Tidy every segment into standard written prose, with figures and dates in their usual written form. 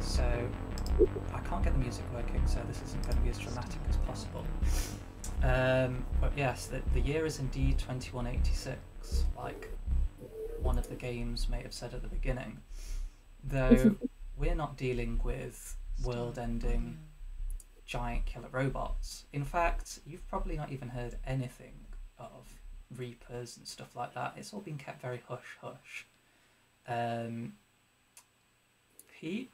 So I can't get the music working, so this isn't going to be as dramatic as possible. But yes, the year is indeed 2186, like one of the games may have said at the beginning. Though we're not dealing with world-ending giant killer robots. In fact, you've probably not even heard anything of Reapers and stuff like that. It's all been kept very hush-hush. Pete?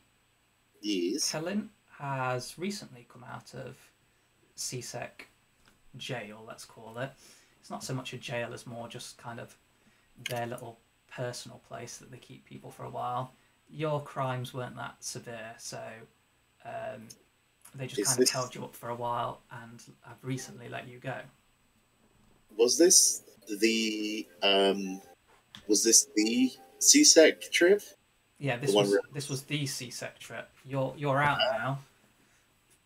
Yes. Helen has recently come out of CSEC jail, let's call it. It's not so much a jail as more just kind of their little personal place that they keep people for a while. Your crimes weren't that severe, so they just kind of held you up for a while and have recently let you go. Was this the CSEC trip? Yeah, this was the CSEC trip. You're out now.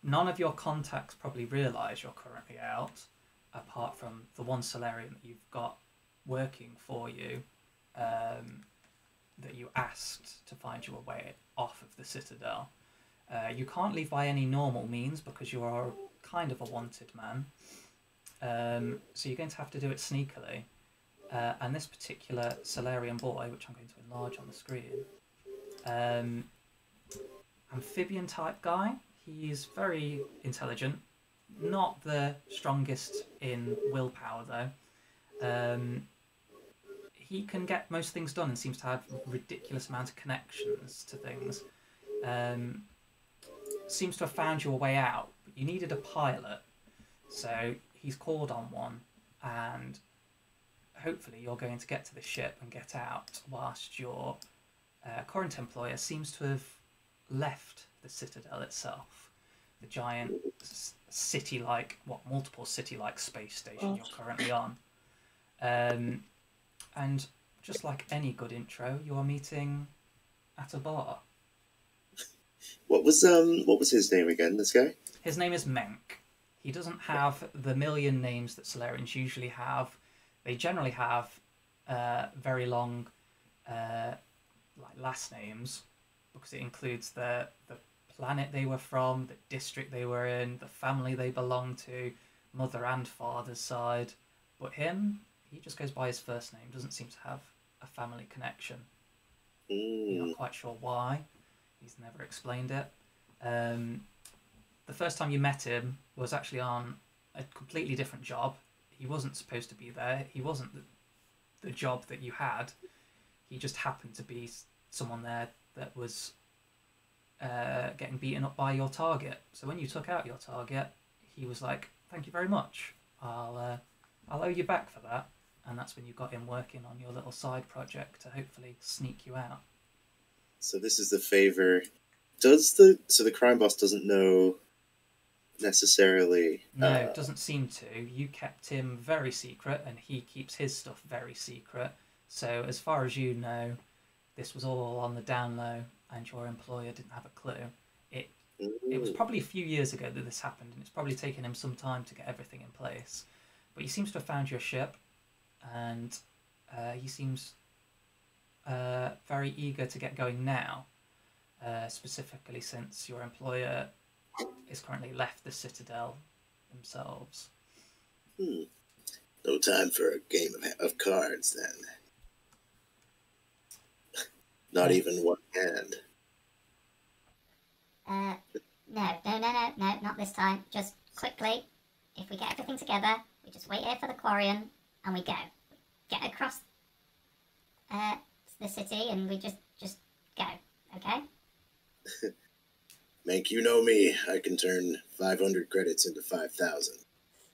None of your contacts probably realise you're currently out, apart from the one Solarian that you've got working for you, that you asked to find you a way off of the Citadel. You can't leave by any normal means because you are kind of a wanted man. So you're going to have to do it sneakily. And this particular Solarian boy, which I'm going to enlarge on the screen, amphibian type guy. He's very intelligent, not the strongest in willpower though. He can get most things done and seems to have ridiculous amount of connections to things. Seems to have found you a way out, but you needed a pilot, so he's called on one, and hopefully you're going to get to the ship and get out whilst your current employer seems to have left the Citadel itself, the giant city-like, multiple city-like space station you're currently on. And just like any good intro, you are meeting at a bar. What was his name again, this guy? His name is Menk. He doesn't have the million names that Solarians usually have. They generally have very long like last names because it includes the planet they were from, the district they were in, the family they belonged to, mother and father's side. But him, he just goes by his first name, doesn't seem to have a family connection. You're not quite sure why. He's never explained it. The first time you met him was actually on a completely different job. He wasn't supposed to be there. He wasn't the job that you had. He just happened to be someone there that was getting beaten up by your target. So when you took out your target, he was like, "Thank you very much. I'll owe you back for that." And that's when you got him working on your little side project to hopefully sneak you out. So this is the favor. So the crime boss doesn't know necessarily? No, it doesn't seem to. You kept him very secret, and he keeps his stuff very secret. So as far as you know, this was all on the down low, and your employer didn't have a clue. It was probably a few years ago that this happened, and it's probably taken him some time to get everything in place. But he seems to have found your ship, and he seems very eager to get going now, specifically since your employer is currently left the Citadel themselves. No time for a game of cards, then. Not even one hand. No, not this time. Just quickly, if we get everything together, we just wait here for the Quarian, and we go. Get across the city, and we just go, okay? Mank, you know me. I can turn 500 credits into 5,000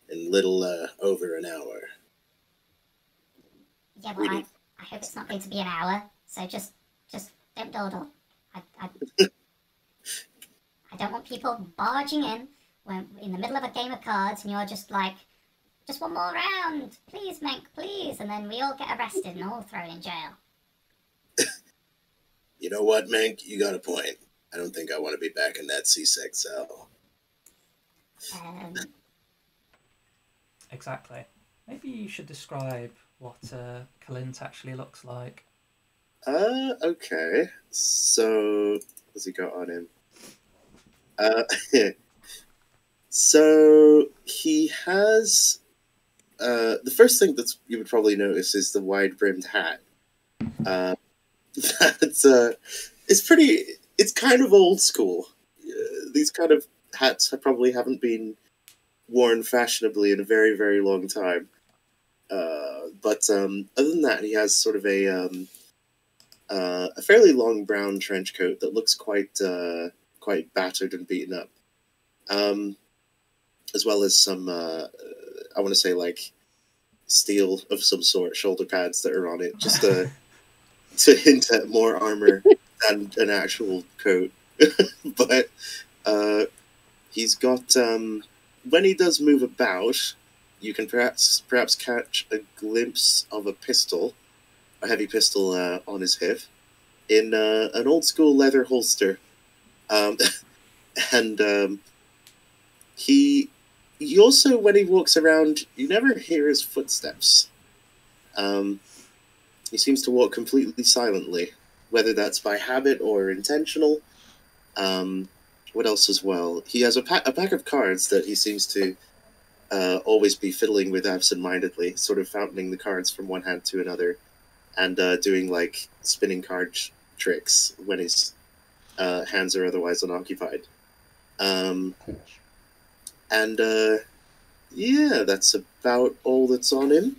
in little over an hour. Yeah, well, I hope it's not going to be an hour, so just don't dawdle. I don't want people barging in when in the middle of a game of cards and you're just like, just one more round, please, Menk, please, and then we all get arrested and all thrown in jail. You know what, Mank? You got a point. I don't think I want to be back in that C-Sec cell. Exactly. Maybe you should describe what Kalint actually looks like. Okay. So, what's he got on him? So he has the first thing that you would probably notice is the wide brimmed hat. That's it's pretty. It's kind of old school. These kind of hats probably haven't been worn fashionably in a very very long time. But other than that, he has sort of a fairly long brown trench coat that looks quite battered and beaten up. As well as some I want to say like steel of some sort, shoulder pads that are on it, just to hint at more armor than an actual coat. But he's got when he does move about, you can perhaps catch a glimpse of a pistol, a heavy pistol on his hip, in an old school leather holster, and he also, when he walks around, you never hear his footsteps. He seems to walk completely silently, whether that's by habit or intentional. What else as well? He has a pack of cards that he seems to always be fiddling with absent-mindedly, sort of fountaining the cards from one hand to another, and doing like spinning card tricks when his hands are otherwise unoccupied. And yeah, that's about all that's on him.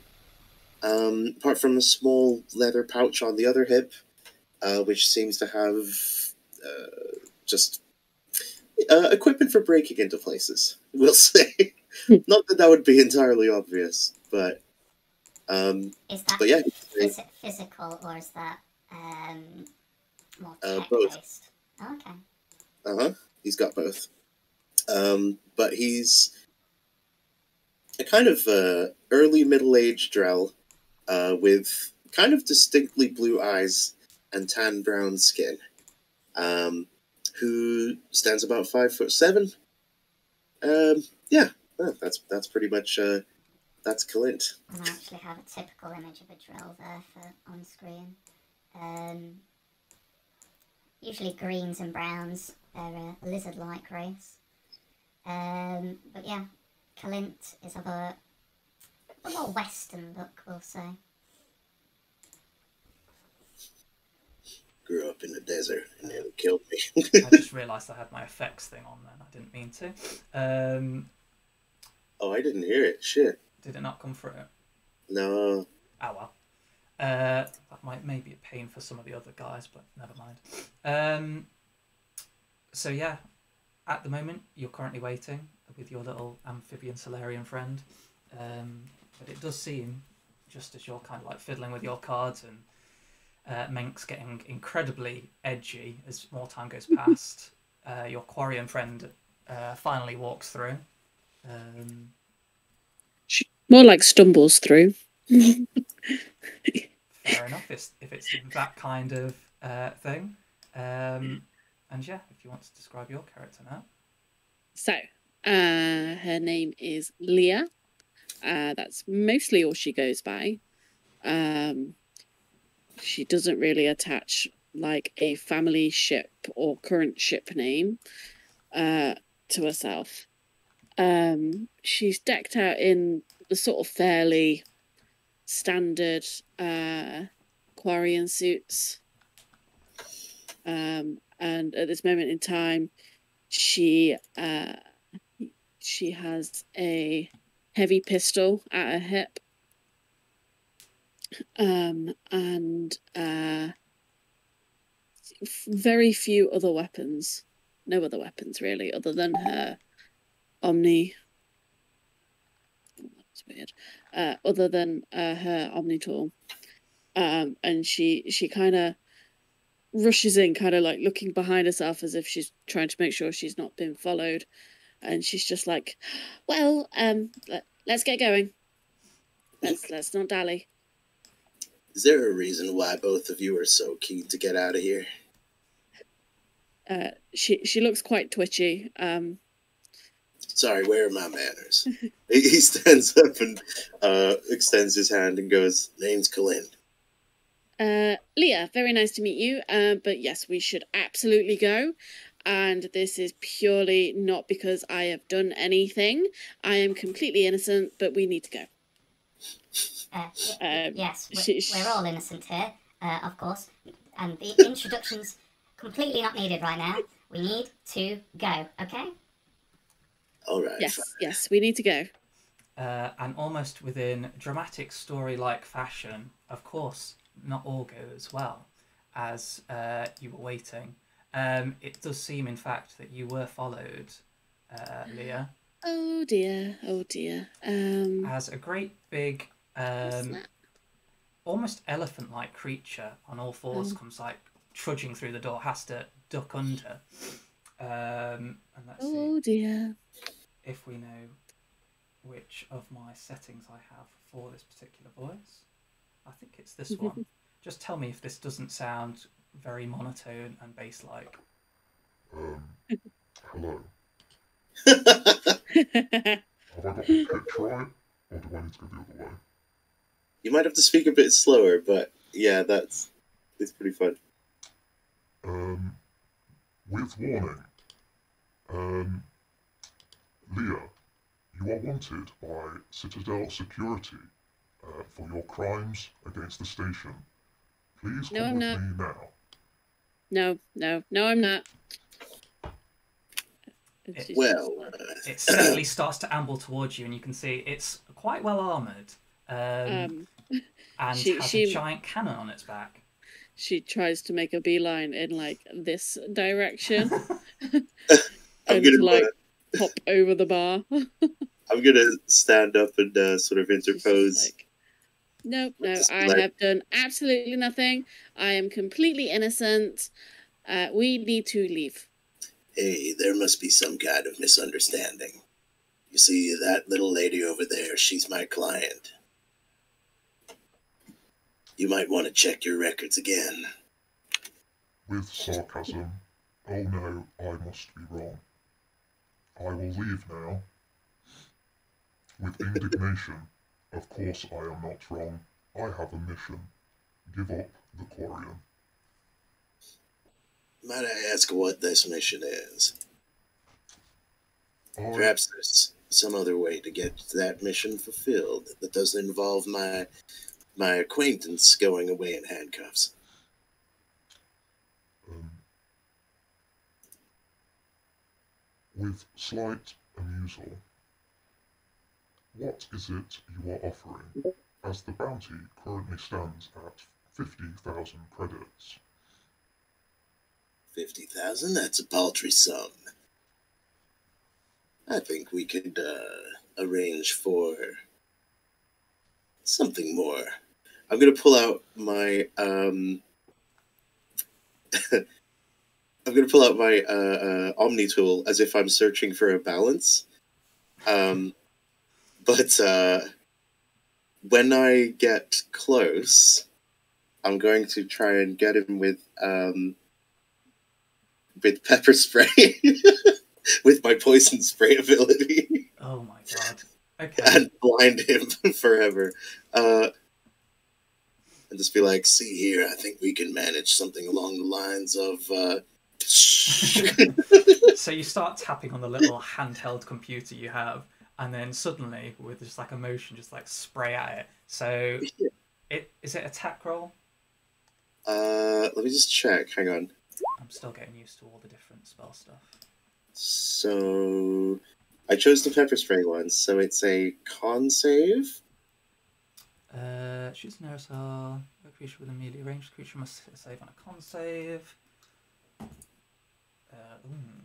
Apart from a small leather pouch on the other hip, which seems to have just equipment for breaking into places, we'll say. Not that would be entirely obvious, but Is that but yeah, physical or is that more both. tech-based? Okay. He's got both. But he's a kind of early middle-aged drow with kind of distinctly blue eyes and tan brown skin, who stands about 5'7". Yeah, that's pretty much that's Clint. And I actually have a typical image of a drill there for on screen. Usually greens and browns. They're a lizard-like race. But yeah, Clint is of a more western look, we'll say. Grew up in the desert and nearly killed me. I just realised I had my effects thing on then. I didn't mean to. Oh, I didn't hear it. Shit. Did it not come through? No. Oh well. That might maybe a pain for some of the other guys, but never mind. So yeah, at the moment you're currently waiting with your little amphibian Solarian friend, but it does seem, just as you're kind of like fiddling with your cards and Menk's getting incredibly edgy as more time goes past, your Quarian friend finally walks through. More like stumbles through. Fair enough, if it's that kind of thing. And yeah, if you want to describe your character now. So, her name is Leah. That's mostly all she goes by. She doesn't really attach like a family ship or current ship name to herself. She's decked out in the sort of fairly standard Quarian suits. And at this moment in time, she has a heavy pistol at her hip, and very few other weapons. No other weapons really, other than her Omni. Oh, that's weird. Other than her Omni tool, and she kind of rushes in, kind of like looking behind herself as if she's trying to make sure she's not been followed, and she's just like, "Well, let's get going. Let's not dally." Is there a reason why both of you are so keen to get out of here? She looks quite twitchy. Sorry, where are my manners? He stands up and extends his hand and goes, "Name's Colin." Leah, very nice to meet you. But yes, we should absolutely go. And this is purely not because I have done anything. I am completely innocent, but we need to go. Yes, she- we're all innocent here, of course. And the introduction's completely not needed right now. We need to go, okay? All right. Yes, fine. yes, we need to go. And almost within dramatic story-like fashion, of course, not all goes well as you were waiting. It does seem, in fact, that you were followed, Leah, Oh dear, oh dear. as a great big, What's that? almost elephant-like creature on all fours Oh. comes like trudging through the door, has to duck under. And let's see Oh dear. if we know which of my settings I have for this particular voice. I think it's this one. Just tell me if this doesn't sound very monotone and bass-like. Hello. Have I got to pitch right, or do I need to go the other way? You might have to speak a bit slower, but yeah, it's pretty fun. With warning. Leah, you are wanted by Citadel Security for your crimes against the station. Please No, come I'm with not. me now. No, I'm not. Well, It steadily starts to amble towards you, and you can see it's quite well armoured, and has a giant cannon on its back. She tries to make a beeline in like this direction I'm and gonna to, like hop over the bar. I'm gonna stand up and sort of She's just interpose. like, no, Just I like- have done absolutely nothing. I am completely innocent. We need to leave. Hey, there must be some kind of misunderstanding. You see, that little lady over there, she's my client. You might want to check your records again. With sarcasm. Oh no, I must be wrong. I will leave now. With indignation. Of course I am not wrong. I have a mission. Give up the Quarian. Might I ask what this mission is? I Perhaps there's some other way to get that mission fulfilled that doesn't involve my acquaintance going away in handcuffs. With slight amusal, what is it you are offering, as the bounty currently stands at 50,000 credits? 50,000? That's a paltry sum. I think we could arrange for something more. I'm gonna pull out my Omni tool as if I'm searching for a balance. But when I get close, I'm going to try and get him with pepper spray, with my poison spray ability, Oh my god. Okay. and blind him forever. And just be like, see here, I think we can manage something along the lines of So you start tapping on the little handheld computer you have, and then suddenly, with just like a motion, just like spray at it. So, is it attack roll? let me just check. Hang on. I'm still getting used to all the different spell stuff. So I chose the pepper spray one, so it's a con save. Shoots an aerosol. A creature with a melee ranged creature must save on a con save.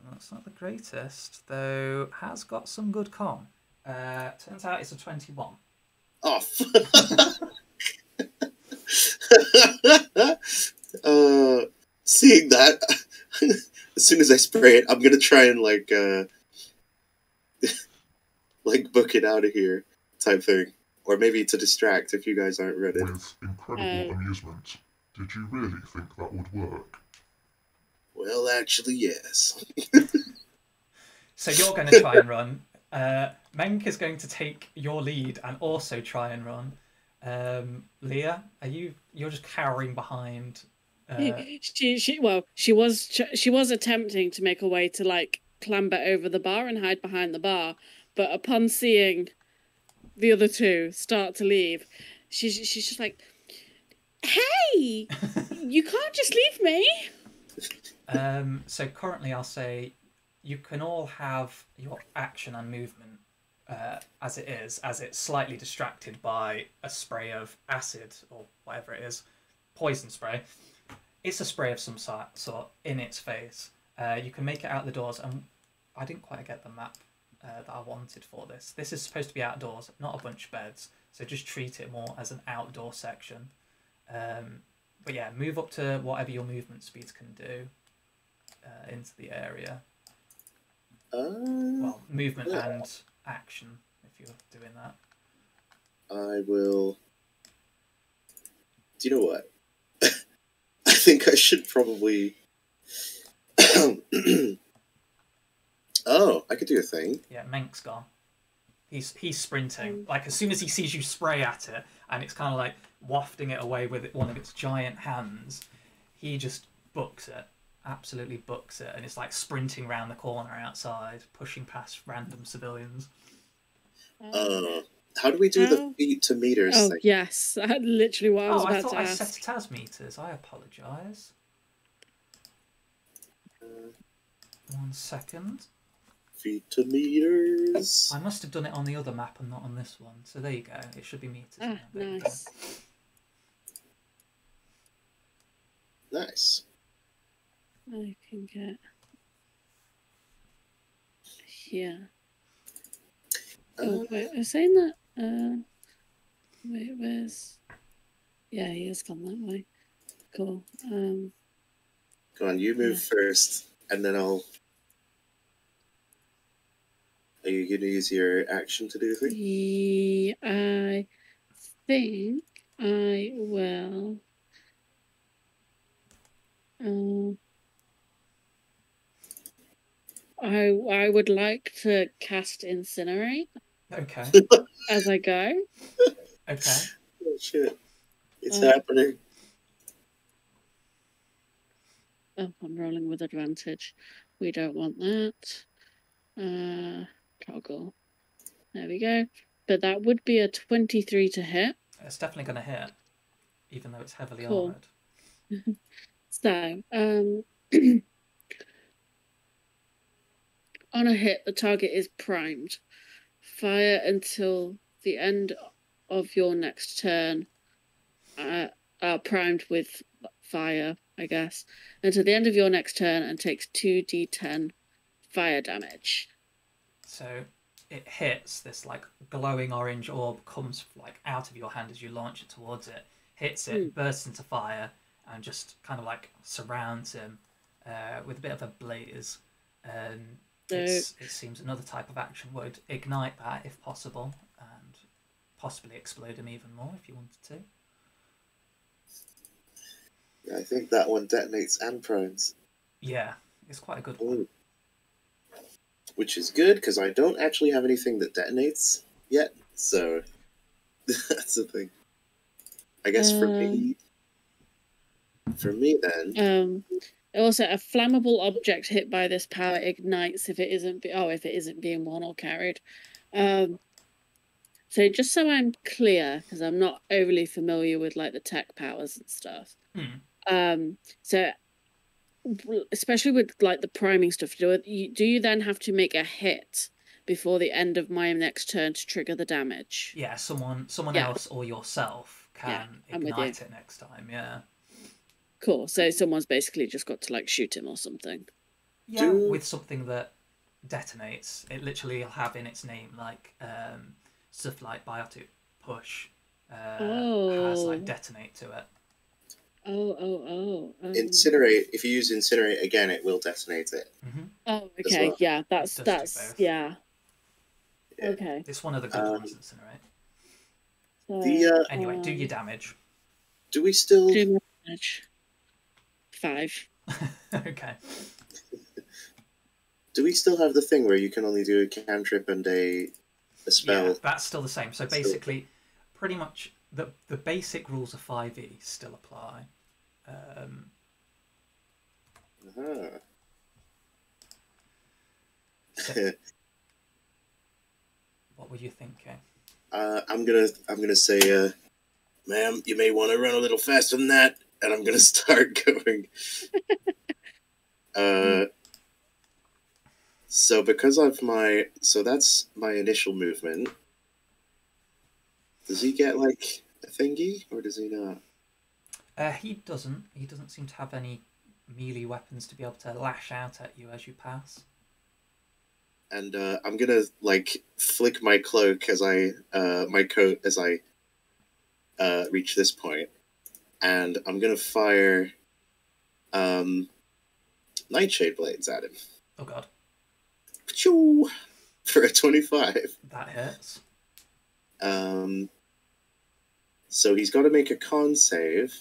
That's not the greatest, though. Has got some good con. Turns out it's a 21. Oh. Seeing that, as soon as I spray it, I'm gonna try and like book it out of here, type thing, or maybe to distract if you guys aren't ready. With incredible amusement, did you really think that would work? Well, actually, yes. So you're going to try and run. Menk is going to take your lead and also try and run. Leah, you're just cowering behind? She was attempting to make a way to like clamber over the bar and hide behind the bar, but upon seeing the other two start to leave, she's just like, "Hey, you can't just leave me." So currently, I'll say you can all have your action and movement as it is, as it's slightly distracted by a spray of acid or whatever it is, poison spray. It's a spray of some sort in its face. You can make it out the doors, and I didn't quite get the map that I wanted for this. This is supposed to be outdoors, not a bunch of beds, so just treat it more as an outdoor section. But yeah, move up to whatever your movement speeds can do into the area. Well, movement and action, if you're doing that. I will... Do you know what? I think I should probably... Oh, I could do a thing. Yeah, Menk's gone. He's sprinting. Like, as soon as he sees you spray at it, and it's kind of like wafting it away with one of its giant hands, he just books it. Absolutely books it. And it's like sprinting round the corner outside, pushing past random civilians. How do we do the feet to meters Oh, thing? yes. That's literally what I was about I thought to I ask. set it as meters. I apologise. 1 second. Feet to meters. I must have done it on the other map and not on this one. So there you go. It should be meters. Ah, nice. Nice. I can get here. Oh, wait, I was saying that. Wait, where's? Yeah, he has gone that way. Cool. Go on, you move first, and then I'll. Are you going to use your action to do the thing? Yeah, I think I will. I would like to cast Incinerate. Okay. As I go. Okay. Oh shit! It's happening. Oh, I'm rolling with advantage. We don't want that. Toggle. There we go. But that would be a 23 to hit. It's definitely going to hit, even though it's heavily Cool. armoured. So, on a hit, the target is primed. Fire until the end of your next turn. Primed with fire, I guess. Until the end of your next turn and takes 2d10 fire damage. So it hits, this like glowing orange orb comes like out of your hand as you launch it towards it, hits it, bursts into fire, and just kind of like surrounds him with a bit of a blaze. It seems another type of action would ignite that if possible, and possibly explode him even more if you wanted to. Yeah, I think that one detonates and primes. Yeah, it's quite a good one. Ooh. Which is good, because I don't actually have anything that detonates yet, so that's the thing. I guess for me then... Also, a flammable object hit by this power ignites if it isn't being worn or carried. So just so I'm clear, because I'm not overly familiar with like the tech powers and stuff. So especially with like the priming stuff, do you then have to make a hit before the end of my next turn to trigger the damage? Yeah, someone else or yourself can ignite it next time. Yeah. Cool. So someone's basically just got to like shoot him or something. Yeah, with something that detonates. It literally will have in its name like stuff like biotic push has like detonate to it. Incinerate. If you use incinerate again, it will detonate it. Oh, okay. Well. Yeah, that's yeah. Okay. It's one of the good ones, incinerate. Anyway, do your damage. Do we still do my damage? 5. Okay. Do we still have the thing where you can only do a cantrip and a spell? Yeah, that's still the same. So basically, pretty much the basic rules of 5e still apply. Uh-huh. So, what were you thinking? I'm gonna say, ma'am, you may want to run a little faster than that, and I'm gonna start going. So because of so that's my initial movement. Does he get like a thingy, or does he not? He doesn't. He doesn't seem to have any melee weapons to be able to lash out at you as you pass. And I'm gonna like flick my cloak as my coat as I reach this point, and I'm gonna fire nightshade blades at him. Oh god. Pachoo! For a 25. That hurts. So he's got to make a con save.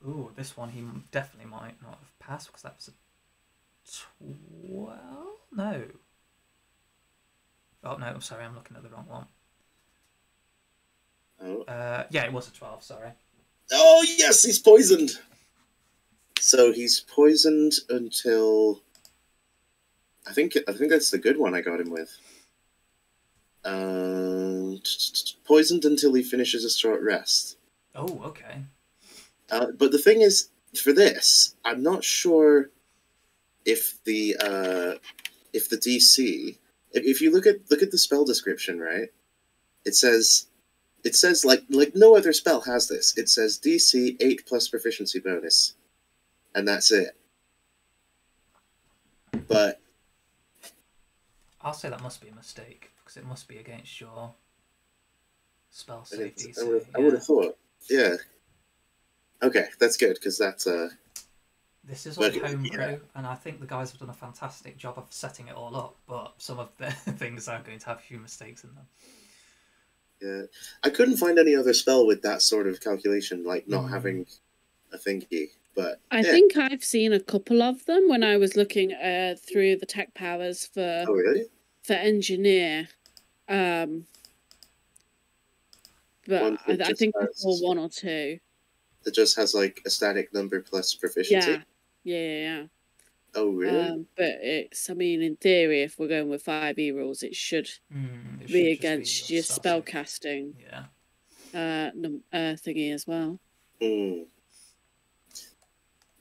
Ooh, this one he definitely might not have passed because that was a 12? No. Oh no, I'm sorry, I'm looking at the wrong one. Oh. Yeah, it was a 12, sorry. Oh yes, he's poisoned. So he's poisoned until I think that's the good one I got him with. Poisoned until he finishes a short rest. Oh, okay. But the thing is, for this, I'm not sure if the DC. If you look at the spell description, right? It says like no other spell has this. It says DC 8 plus proficiency bonus, and that's it. But I'll say that must be a mistake because it must be against your spell save it's- DC. I would have thought, yeah. Okay, that's good because that's This is all But, homebrew, yeah. and I think the guys have done a fantastic job of setting it all up. But some of the things are going to have a few mistakes in them. Yeah, I couldn't find any other spell with that sort of calculation, like not Mm. having a thingy. But I yeah. think I've seen a couple of them when I was looking through the tech powers for Oh really? engineer. But One that I just think I has- saw one or two. It just has like a static number plus proficiency. Yeah. Oh really? But it's, I mean, in theory, if we're going with 5e rules, it should It should be just against your your spell save. casting Yeah. thingy as well. Hmm.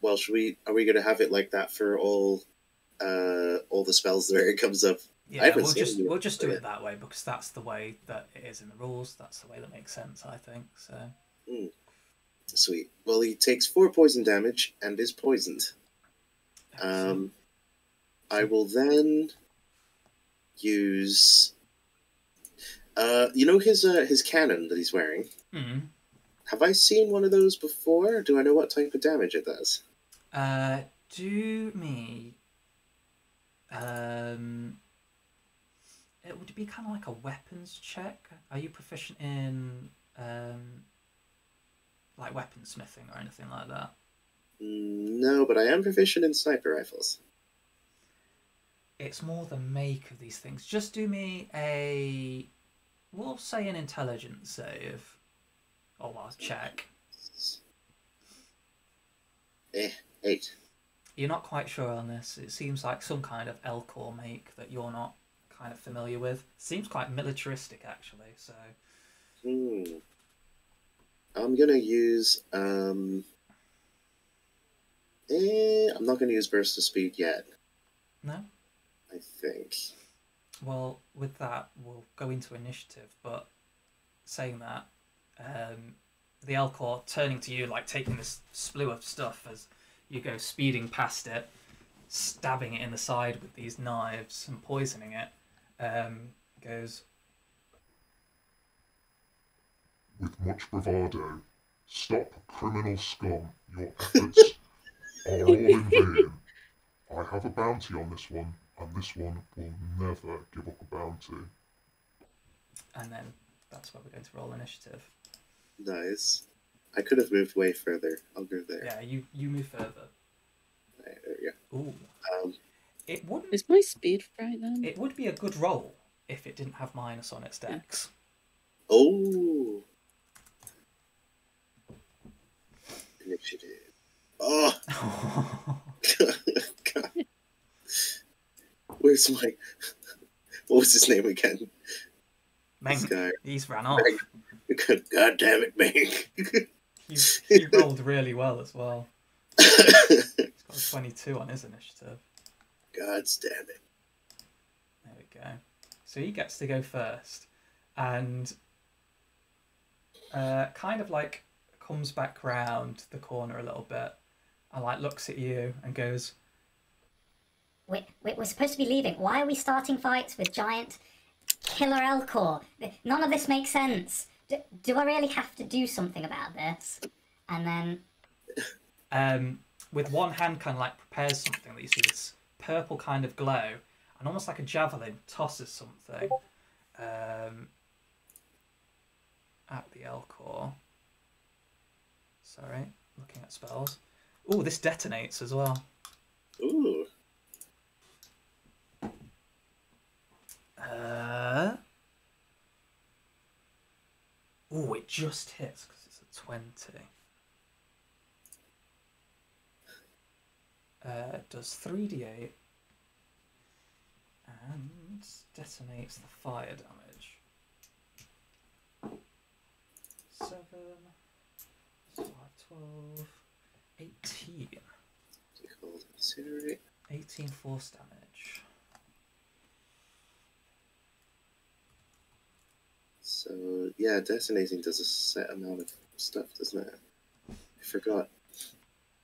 Well, are we gonna have it like that for all the spells where it comes up? Yeah, haven't we'll seen just it, we'll just do but it that way because that's the way that it is in the rules. That's the way that makes sense, I think. So Sweet. Well, he takes 4 poison damage and is poisoned. excellent. I will then use you know his cannon that he's wearing? Mhm. Have I seen one of those before? Do I know what type of damage it does? Do me. It would be kind of like a weapons check. Are you proficient in like weaponsmithing or anything like that? No, but I am proficient in sniper rifles. It's more the make of these things. Just do me a, we'll say an intelligence save, or well, check. 8. You're not quite sure on this. It seems like some kind of Elcor make that you're not kind of familiar with. Seems quite militaristic, actually. So. I'm gonna use I'm not gonna use burst of speed yet. No. I think. Well, with that, we'll go into initiative. But saying that, the Elcor turning to you, like taking this slew of stuff as you go speeding past it, stabbing it in the side with these knives and poisoning it, goes, With much bravado, stop, criminal scum. Your efforts are all in vain. I have a bounty on this one, and this one will never give up a bounty. and then that's where we're going to roll initiative. Nice. I could have moved way further. I'll go there. Yeah, you move further. Right, there we go. Ooh. It wouldn't. Is my speed right then? It would be a good roll if it didn't have minus on its dex. Oh. Initiative. Oh. God. Where's my... What was his name again? This Meng, guy. he's ran off. God damn it, Meng. He rolled really well as well. He's got a 22 on his initiative. God damn it. There we go. So he gets to go first, and kind of like comes back round the corner a little bit, and like looks at you and goes, We're supposed to be leaving. Why are we starting fights with giant killer Elcor? None of this makes sense. Do I really have to do something about this? And then... with one hand kind of like prepares something that you see this purple kind of glow, and almost like a javelin tosses something at the Elcor. Sorry, looking at spells. Oh, this detonates as well. Ooh. Oh, it just hits because it's a 20. It does 3d8 and detonates the fire damage. 7, 5, 12, 18. 18 force damage. So, yeah, detonating does a set amount of stuff, doesn't it? I forgot.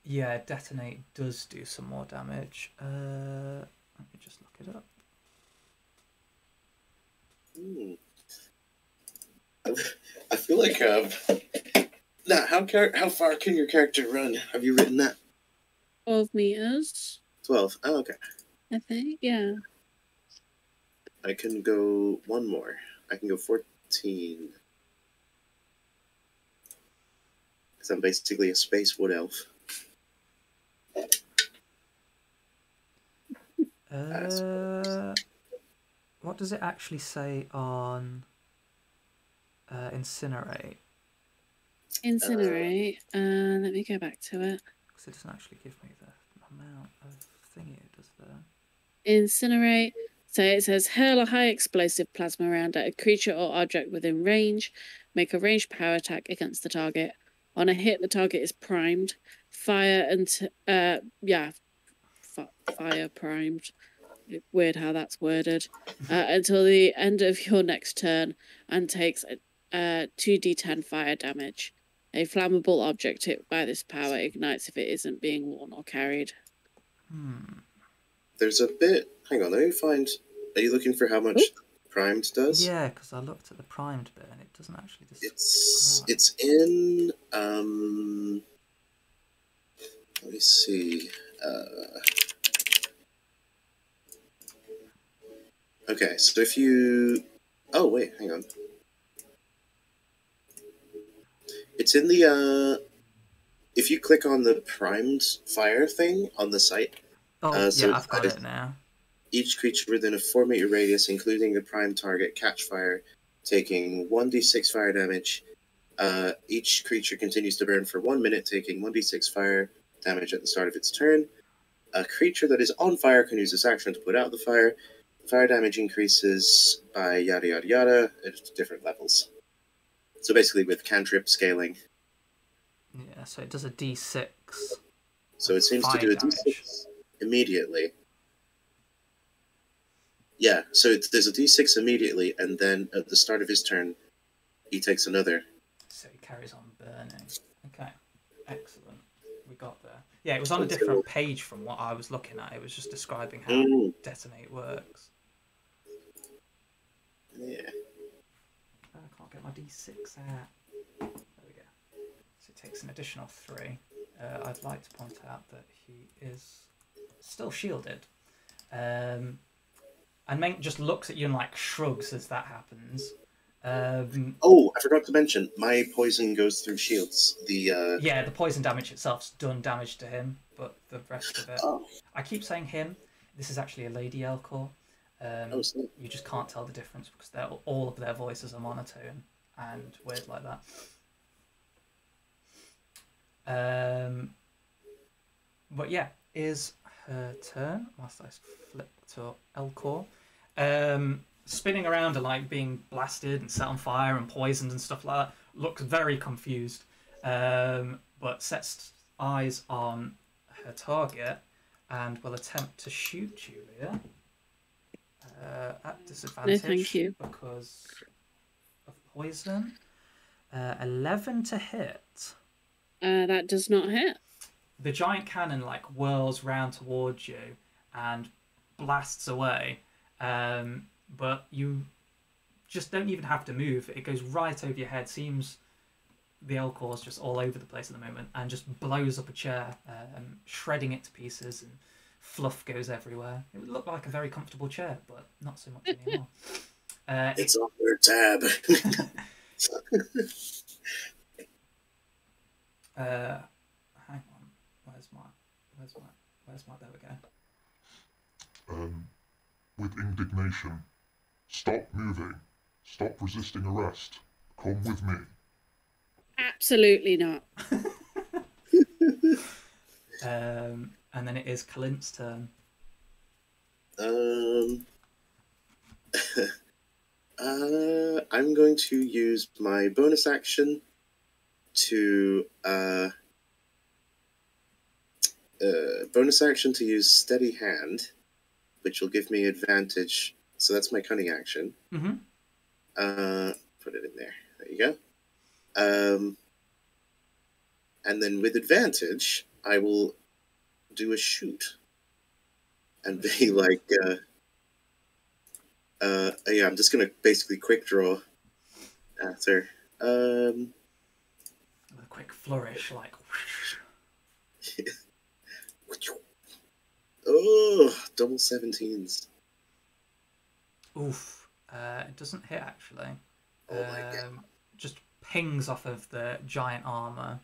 Yeah, detonate does do some more damage. Let me just look it up. I feel like now how far can your character run? Have you written that? 12 meters. 12. Oh, okay. I think, yeah. I can go one more. I can go 14. Because I'm basically a space wood elf. What does it actually say on incinerate? Incinerate. Let me go back to it. Because it doesn't actually give me the amount of thingy it does there. Incinerate. So it says hurl a high explosive plasma round at a creature or object within range. Make a ranged power attack against the target. On a hit, the target is primed. Fire and fire primed. Weird how that's worded. Until the end of your next turn, and takes 2d10 fire damage. A flammable object hit by this power ignites if it isn't being worn or carried. There's a bit... Hang on, let me find... Are you looking for how much primed does? Yeah, because I looked at the primed bit and it doesn't actually describe. It's in... let me see. Okay, so if you... Oh, wait, hang on. It's in the... If you click on the primed fire thing on the site... Oh, so yeah, I've got it now. Each creature within a 4-meter radius, including a prime target, catch fire, taking 1d6 fire damage. Each creature continues to burn for 1 minute, taking 1d6 fire damage at the start of its turn. A creature that is on fire can use this action to put out the fire. Fire damage increases by yada yada yada at different levels. So basically with cantrip scaling. Yeah, so it does a d6. So it seems to do a d6 immediately. Yeah, so there's a d6 immediately, and then at the start of his turn, he takes another. So he carries on burning. Okay, excellent. We got there. Yeah, it was on a different page from what I was looking at. It was just describing how detonate works. Yeah. I can't get my d6 out. There we go. So it takes an additional 3. I'd like to point out that he is still shielded. And Meng just looks at you and like shrugs as that happens. Oh, I forgot to mention, my poison goes through shields. Yeah, the poison damage itself's done damage to him, but the rest of it... Oh. I keep saying him. This is actually a lady Elcor. You just can't tell the difference because all of their voices are monotone, and weird like that. But yeah, is her turn. Whilst I flip to Elcor. Spinning around and like being blasted and set on fire and poisoned and stuff like that. Looks very confused. But sets eyes on her target and will attempt to shoot Julia. At disadvantage. No, thank you. Because of poison. 11 to hit. That does not hit. The giant cannon like whirls round towards you and blasts away, but you just don't even have to move. It goes right over your head. Seems the Elcor's just all over the place at the moment and just blows up a chair, shredding it to pieces, and fluff goes everywhere. It would look like a very comfortable chair, but not so much anymore. It's on their tab. Hang on. Where's my? There we go. With indignation, stop moving. Stop resisting arrest. Come with me. Absolutely not. And then it is Clint's turn. I'm going to use my bonus action to use Steady Hand, which will give me advantage. So that's my cunning action. Mm-hmm. Put it in there. There you go. And then with advantage, I will do a shoot and be like, yeah, I'm just gonna basically quick draw after. With a quick flourish, like. Oh, double 17s. Oof. It doesn't hit actually. Oh my god. Just pings off of the giant armor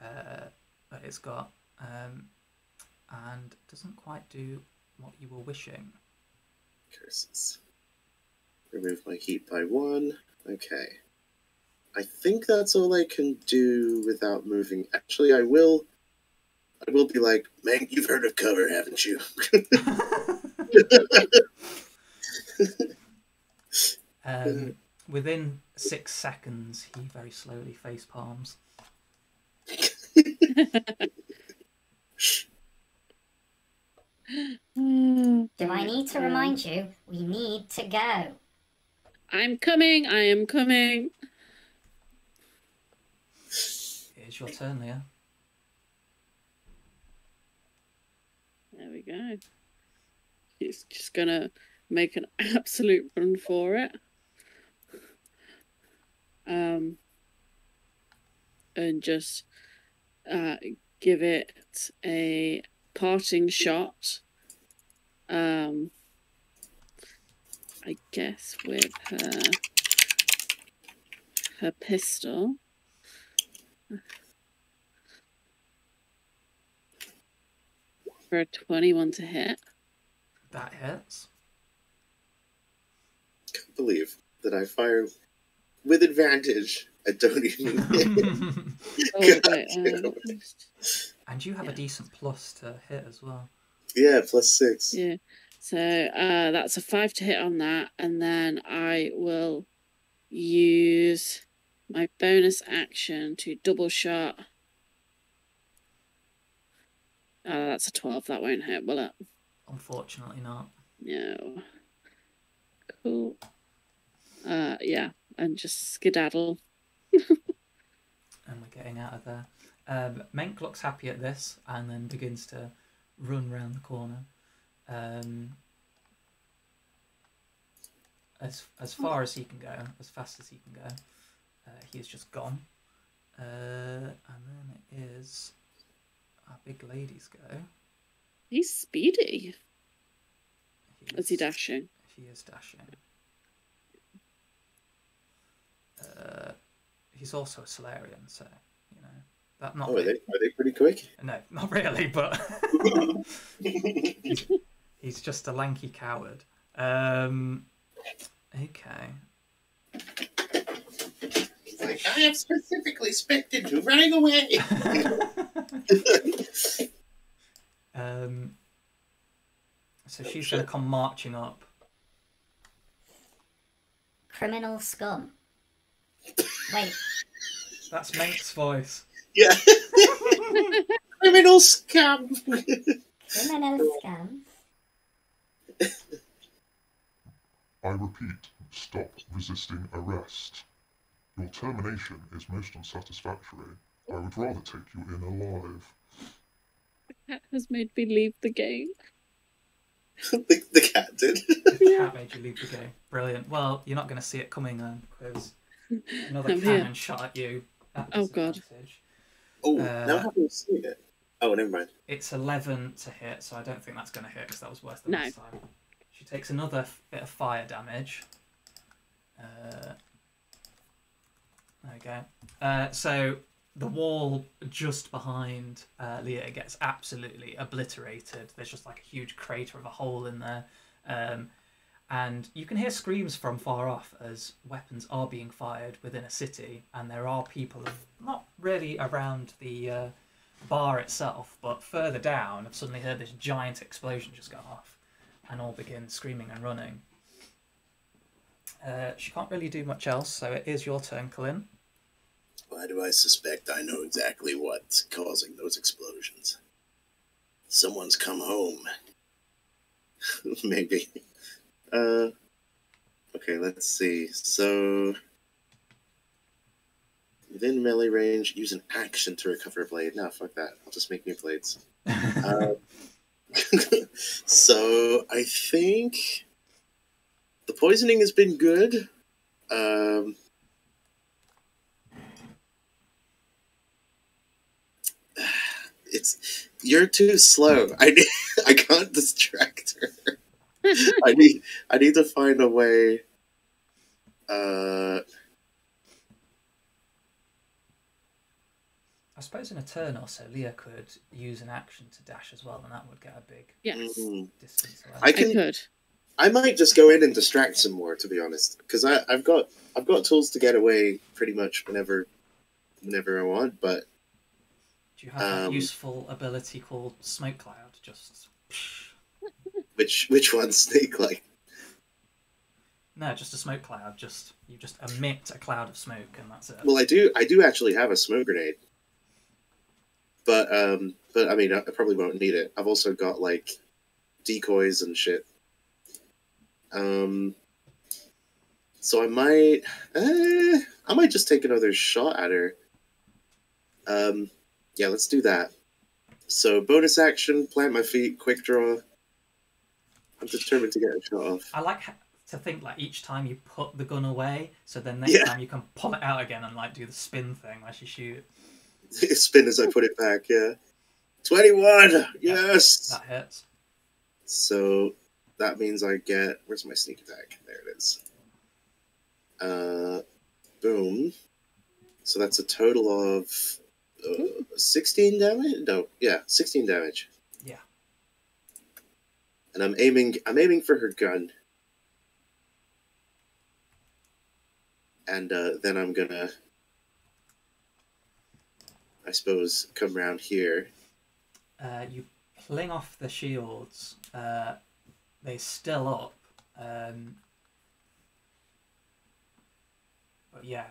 that it's got, and doesn't quite do what you were wishing. Curses. Remove my heat by 1. Okay. I think that's all I can do without moving. Actually, I will be like, man, you've heard of cover, haven't you? Within 6 seconds, he very slowly face palms. Do I need to remind you? We need to go. I'm coming. I am coming. It's your turn, Leah. There we go. He's just gonna make an absolute run for it. And just give it a parting shot. I guess with her pistol. For a 21 to hit. That hits. Can't believe that I fire with advantage. I don't even. And you have a decent plus to hit as well. Yeah, +6. Yeah. So that's a 5 to hit on that, and then I will use my bonus action to double shot. That's a 12. That won't hit, will it? Unfortunately not. No. Cool. Yeah, and just skedaddle. And we're getting out of there. Menk looks happy at this and then begins to run round the corner. As far as he can go, as fast as he can go. He is just gone. And then it is our big ladies go. He's speedy. Is he dashing? He is dashing. He's also a Solarian, so you know that not. Oh, are they pretty quick? No, not really, but he's just a lanky coward. Okay. Like, I am specifically spec'd into running away. So she's going to come marching up. Criminal scum. Wait, That's Menk's voice. Yeah. Criminal scum. criminal scum. I repeat, stop resisting arrest. Your termination is most unsatisfactory. I would rather take you in alive. The cat has made me leave the game. The cat did. The cat made you leave the game. Brilliant. Well, you're not going to see it coming then, because another I'm cannon here. shot at you. At Oh, God. disadvantage. Oh, now I haven't seen it. Oh, never mind. It's 11 to hit, so I don't think that's going to hit, because that was worse than No. last time. She takes another bit of fire damage. There we go. So the wall just behind Leah gets absolutely obliterated. There's just like a huge crater of a hole in there. And you can hear screams from far off as weapons are being fired within a city, and there are people not really around the bar itself, but further down have suddenly heard this giant explosion just go off, and all begin screaming and running. She can't really do much else, so it is your turn, Colin. Why do I suspect I know exactly what's causing those explosions? Someone's come home. Maybe. Okay, let's see. So, within melee range, use an action to recover a blade. No, fuck that. I'll just make new blades. So, I think the poisoning has been good. You're too slow. I can't distract her. I need to find a way. I suppose in a turn or so, Leah could use an action to dash as well, and that would get a big Yes, distance away. I could. I might just go in and distract some more, to be honest, because I've got tools to get away pretty much whenever I want. But Do you have a useful ability called Smoke Cloud? Just which one's snake like? no, just a smoke cloud. You just emit a cloud of smoke, and that's it. Well, I do actually have a smoke grenade, but I mean, I probably won't need it. I've also got like decoys and shit. So I might just take another shot at her. Yeah, let's do that. So bonus action, plant my feet, quick draw. I'm determined to get a shot off. I like to think like each time you put the gun away, so then next time you can pull it out again and like do the spin thing as you shoot. Spin as I put it back. Yeah, 21. Yes, that hits. So that means I get. Where's my sneak attack? There it is. Boom. So that's a total of 16 damage. No, yeah, 16 damage. Yeah. And I'm aiming for her gun. And then I'm gonna, I suppose, come around here. You fling off the shields. They're still up. But yeah,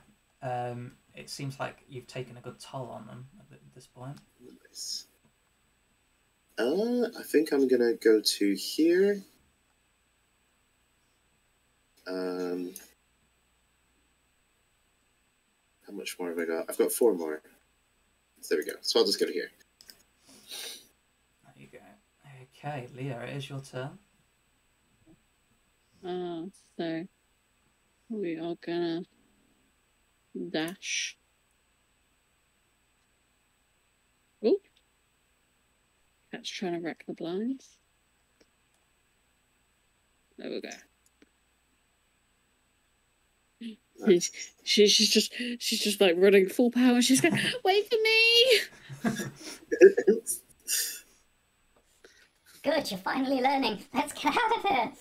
it seems like you've taken a good toll on them at this point. Nice. I think I'm gonna go to here. How much more have I got? I've got 4 more. So there we go. So I'll just go to here. There you go. Okay, Leah, it is your turn. So we are gonna dash. Oh, cat's trying to wreck the blinds. There we go. She's just like running full power. She's going, wait for me. Good, you're finally learning. Let's get out of here.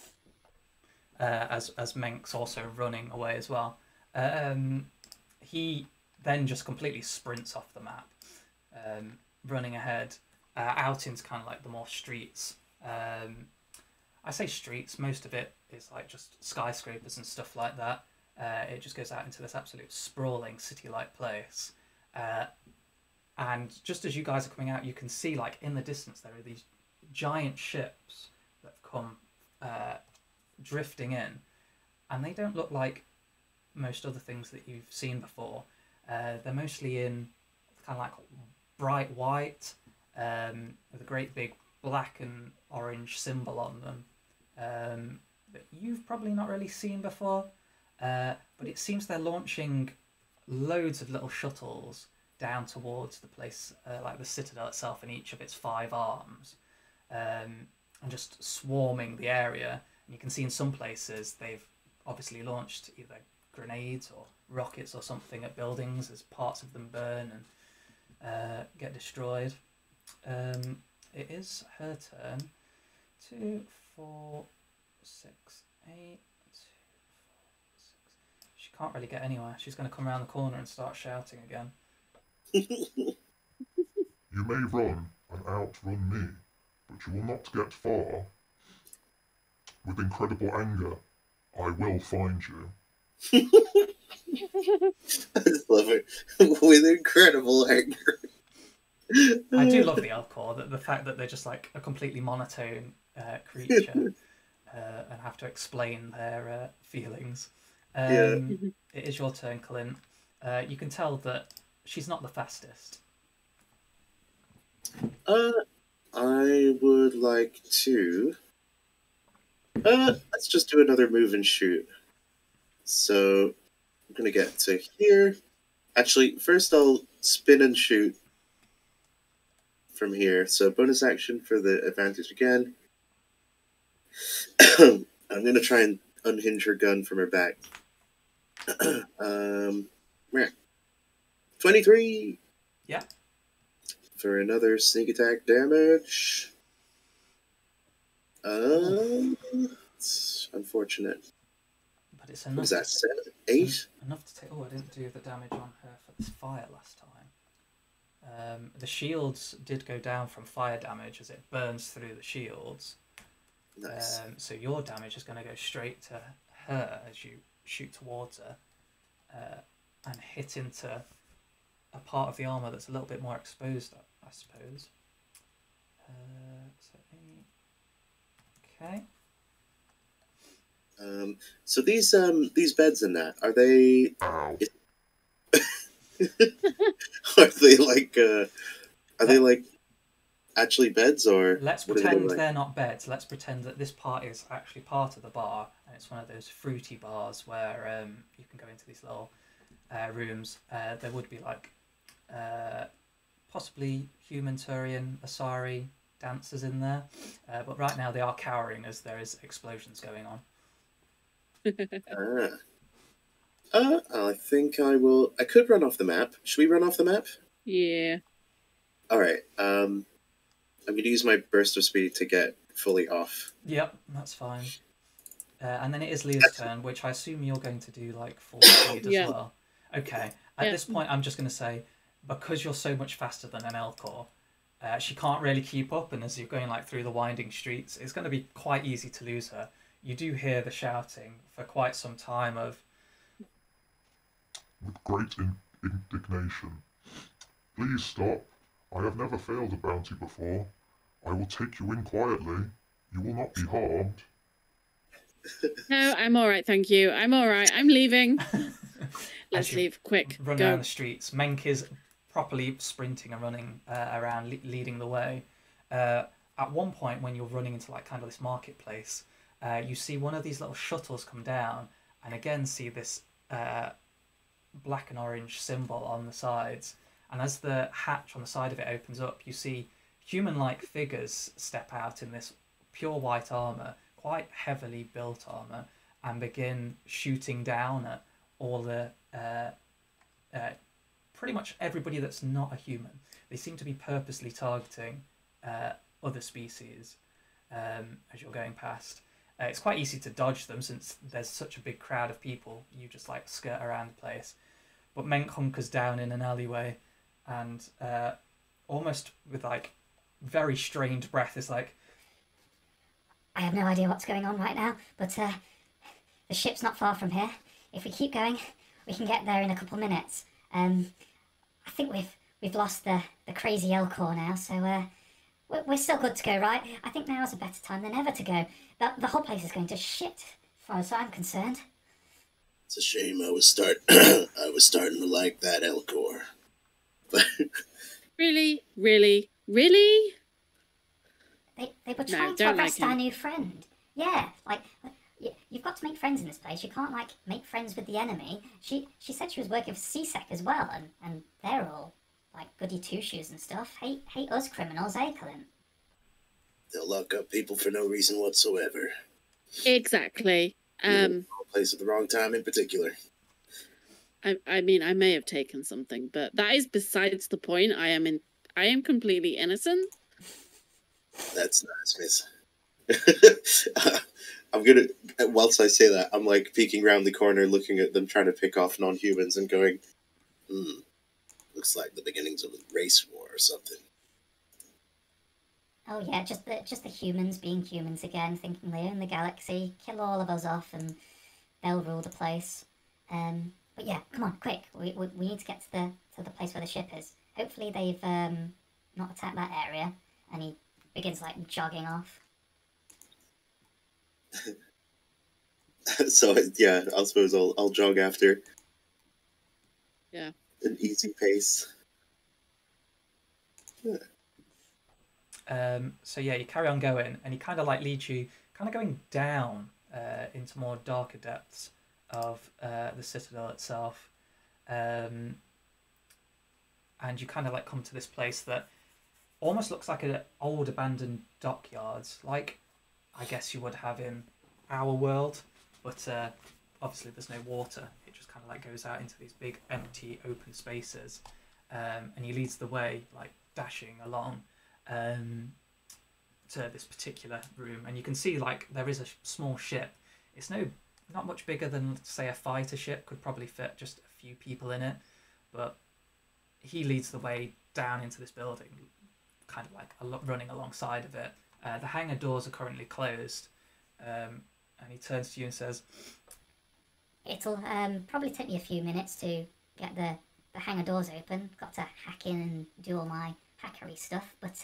As Menk's also running away as well. he then just completely sprints off the map, running ahead out into kind of like the more streets. I say streets, most of it is like just skyscrapers and stuff like that. It just goes out into this absolute sprawling city-like place. And just as you guys are coming out, you can see like in the distance there are these giant ships that have come drifting in, and they don't look like most other things that you've seen before. They're mostly in kind of like bright white, with a great big black and orange symbol on them, that you've probably not really seen before. But it seems they're launching loads of little shuttles down towards the place, like the Citadel itself and each of its 5 arms, and just swarming the area. And you can see in some places they've obviously launched either grenades or rockets or something at buildings as parts of them burn and get destroyed. It is her turn. 2, 4, 6, 8. She can't really get anywhere. She's going to come around the corner and start shouting again. You may run and outrun me, but you will not get far. With incredible anger, I will find you. I just love it. With incredible anger. I do love the Elcor, the fact that they're just like a completely monotone creature and have to explain their feelings. It is your turn, Clint. You can tell that she's not the fastest. I would like to... let's just do another move and shoot. So, I'm going to get to here. Actually, first I'll spin and shoot from here. So, bonus action for the advantage again. I'm going to try and unhinge her gun from her back. 23! Yeah. For another sneak attack damage. It's unfortunate. But it's What enough. is that, 7? 8? Enough to take. Oh, I didn't do the damage on her for this fire last time. The shields did go down from fire damage as it burns through the shields. Nice. So your damage is going to go straight to her as you shoot towards her and hit into a part of the armor that's a little bit more exposed, I suppose. So 8. Okay. So these beds and that, are they... Ow. Are they like actually beds, or Let's what do they pretend look like? they're not beds. Let's pretend that this part is actually part of the bar, and it's one of those fruity bars where you can go into these little rooms. There would be like possibly human Turian, Asari dancers in there, but right now they are cowering as there is explosions going on. I think I will. I could run off the map. Should we run off the map? Yeah. All right. I'm going to use my burst of speed to get fully off. Yep, that's fine. And then it is Leah's turn, which I assume you're going to do like full speed as well. Okay. At this point, I'm just going to say, because you're so much faster than an Elcor, she can't really keep up, and as you're going like through the winding streets, it's going to be quite easy to lose her. You do hear the shouting for quite some time of, With great indignation. Please stop. I have never failed a bounty before. I will take you in quietly. You will not be harmed. No, I'm all right, thank you. I'm all right. I'm leaving. Let's leave. Quick. Run Go. down the streets. Menk is properly sprinting and running around, leading the way. At one point, when you're running into like kind of this marketplace, you see one of these little shuttles come down, and again see this black and orange symbol on the sides. And as the hatch on the side of it opens up, you see human-like figures step out in this pure white armor, quite heavily built armor, and begin shooting down at all the pretty much everybody that's not a human. They seem to be purposely targeting other species as you're going past. It's quite easy to dodge them since there's such a big crowd of people. You just like skirt around the place. but Menk hunkers down in an alleyway, and almost with like very strained breath is like, I have no idea what's going on right now, but the ship's not far from here. If we keep going, we can get there in a couple minutes. I think we've lost the crazy Elcor now, so we're still good to go, right? I think now is a better time than ever to go. The whole place is going to shit, as far as I'm concerned. It's a shame. I was starting to like that Elcor. But Really? Really? Really? They were trying to don't arrest like our him. new friend. Yeah, like you've got to make friends in this place. You can't like make friends with the enemy. She said she was working for CSEC as well, and they're all like goody two shoes and stuff. Hate us criminals, eh, Colin? they'll lock up people for no reason whatsoever. Exactly. Wrong place at the wrong time in particular. I mean, I may have taken something, but that is besides the point. I am completely innocent. That's nice, miss. I'm gonna, whilst I say that, I'm like peeking around the corner, looking at them trying to pick off non-humans and going, looks like the beginnings of a race war or something. Oh yeah, just the humans being humans again, thinking they own the galaxy, kill all of us off, and they'll rule the place. But yeah, come on, quick! We need to get to the place where the ship is. Hopefully they've not attacked that area. And he begins like jogging off. So yeah, I suppose I'll jog after. Yeah. An easy pace. So yeah, you carry on going, and he kind of like leads you, kind of going down into more darker depths of the Citadel itself, and you kind of like come to this place that almost looks like an old abandoned dockyards, like I guess you would have in our world, but obviously there's no water. It just kind of like goes out into these big empty open spaces, and he leads the way like dashing along to this particular room, and you can see like there is a small ship. It's not much bigger than say a fighter ship, could probably fit just a few people in it, but he leads the way down into this building, kind of like running alongside of it. The hangar doors are currently closed, and he turns to you and says, It'll probably take me a few minutes to get the hangar doors open. Got to hack in and do all my hackery stuff, but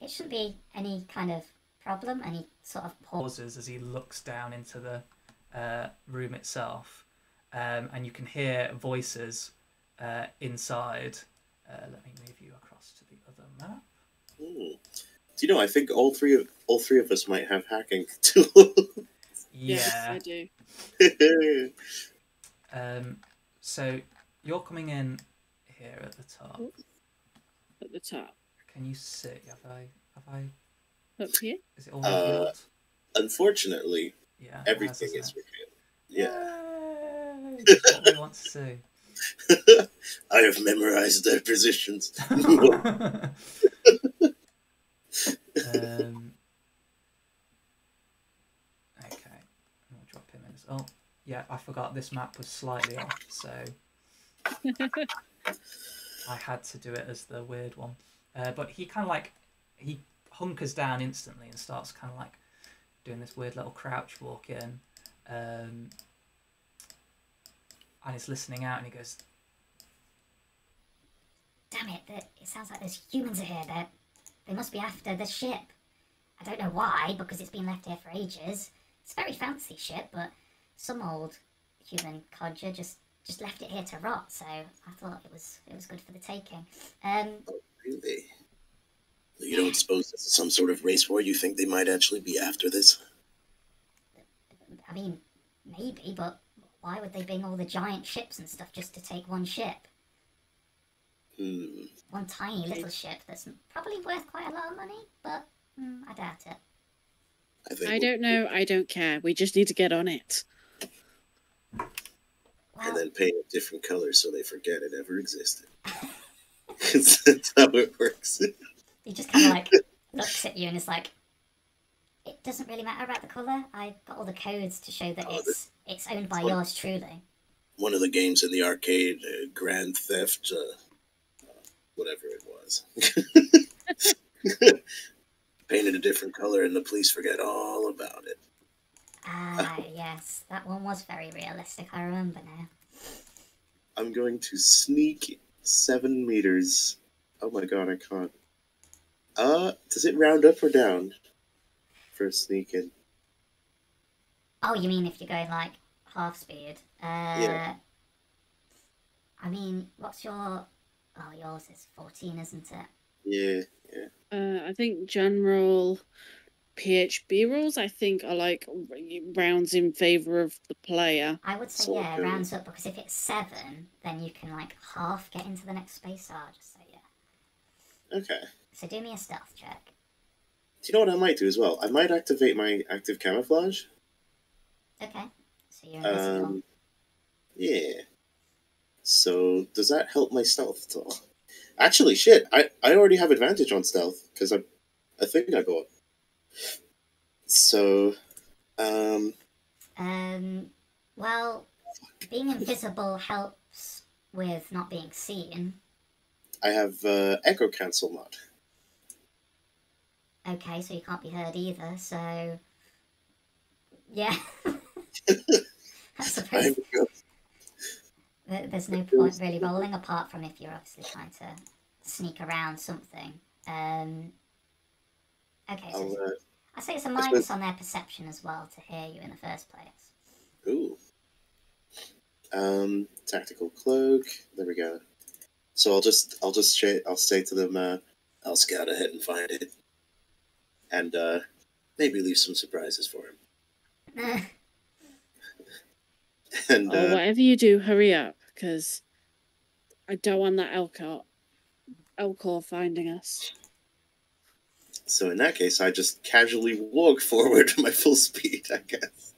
it shouldn't be any kind of problem. And he sort of pauses as he looks down into the room itself, and you can hear voices inside. Let me move you across to the other map. Do you know? I think all three of us might have hacking tools. Yes, Yeah. I do. So you're coming in here at the top. At the top. Can you see? Have I? Up here? Is it all revealed? Unfortunately, Yeah. everything isn't is it? revealed. Yeah. Yay! That's what we want to see. I have memorized their positions. Okay, I'll drop him in. Oh, yeah, I forgot this map was slightly off, so I had to do it as the weird one. But he kind of like, he hunkers down instantly and starts kind of like doing this weird little crouch walk in. And he's listening out and he goes, damn it, it sounds like there's humans here. They must be after the ship. I don't know why, because it's been left here for ages. It's a very fancy ship, but some old human codger just left it here to rot, so I thought it was good for the taking. Really? You don't suppose this is some sort of race war? You think they might actually be after this? I mean, maybe, but why would they bring all the giant ships and stuff just to take one ship? One tiny little ship that's probably worth quite a lot of money, but I doubt it. I don't know. I don't care. We just need to get on it. Well, And then paint it different colors so they forget it ever existed. That's how it works. he just kind of like looks at you and is like, it doesn't really matter about the colour. I've got all the codes to show that it's owned by yours truly. one of the games in the arcade, Grand Theft, whatever it was. Painted a different color and the police forget all about it. Ah, yes, that one was very realistic. I remember now. I'm going to sneak 7 meters. Oh my god, I can't. Does it round up or down for sneaking? Oh, you mean if you're going like half speed? Yeah. I mean, what's your? Oh, yours is 14, isn't it? Yeah. I think general PHB rules, I think, are like rounds in favor of the player. I would say So, yeah, rounds up, because if it's 7, then you can like half get into the next space. So I'll just say yeah. Okay. So do me a stealth check. Do you know what I might do as well? I might activate my active camouflage. Okay. So you're invisible. Yeah. So does that help my stealth at all? Actually, shit, I already have advantage on stealth because I think I bought. So, Well, being invisible helps with not being seen. I have echo cancel mod. Okay, so you can't be heard either. So yeah, I suppose there's no point really rolling, apart from if you're obviously trying to sneak around something. Okay, so I say it's a minus on their perception as well to hear you in the first place. Ooh. Tactical cloak. There we go. So I'll say to them, I'll scout ahead and find it, and maybe leave some surprises for him. And whatever you do, hurry up, because I don't want that Elcor finding us. So in that case, I just casually walk forward at my full speed, I guess.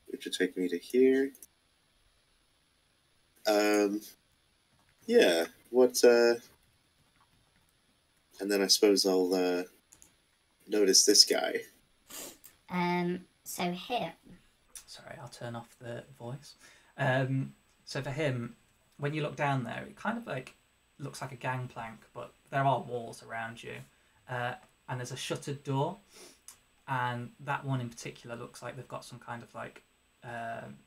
Which would take me to here. Yeah. What? And then I suppose I'll notice this guy. So here. Sorry, I'll turn off the voice. So for him, when you look down there, it kind of like looks like a gangplank, but there are walls around you, and there's a shuttered door, and that one in particular looks like they've got some kind of like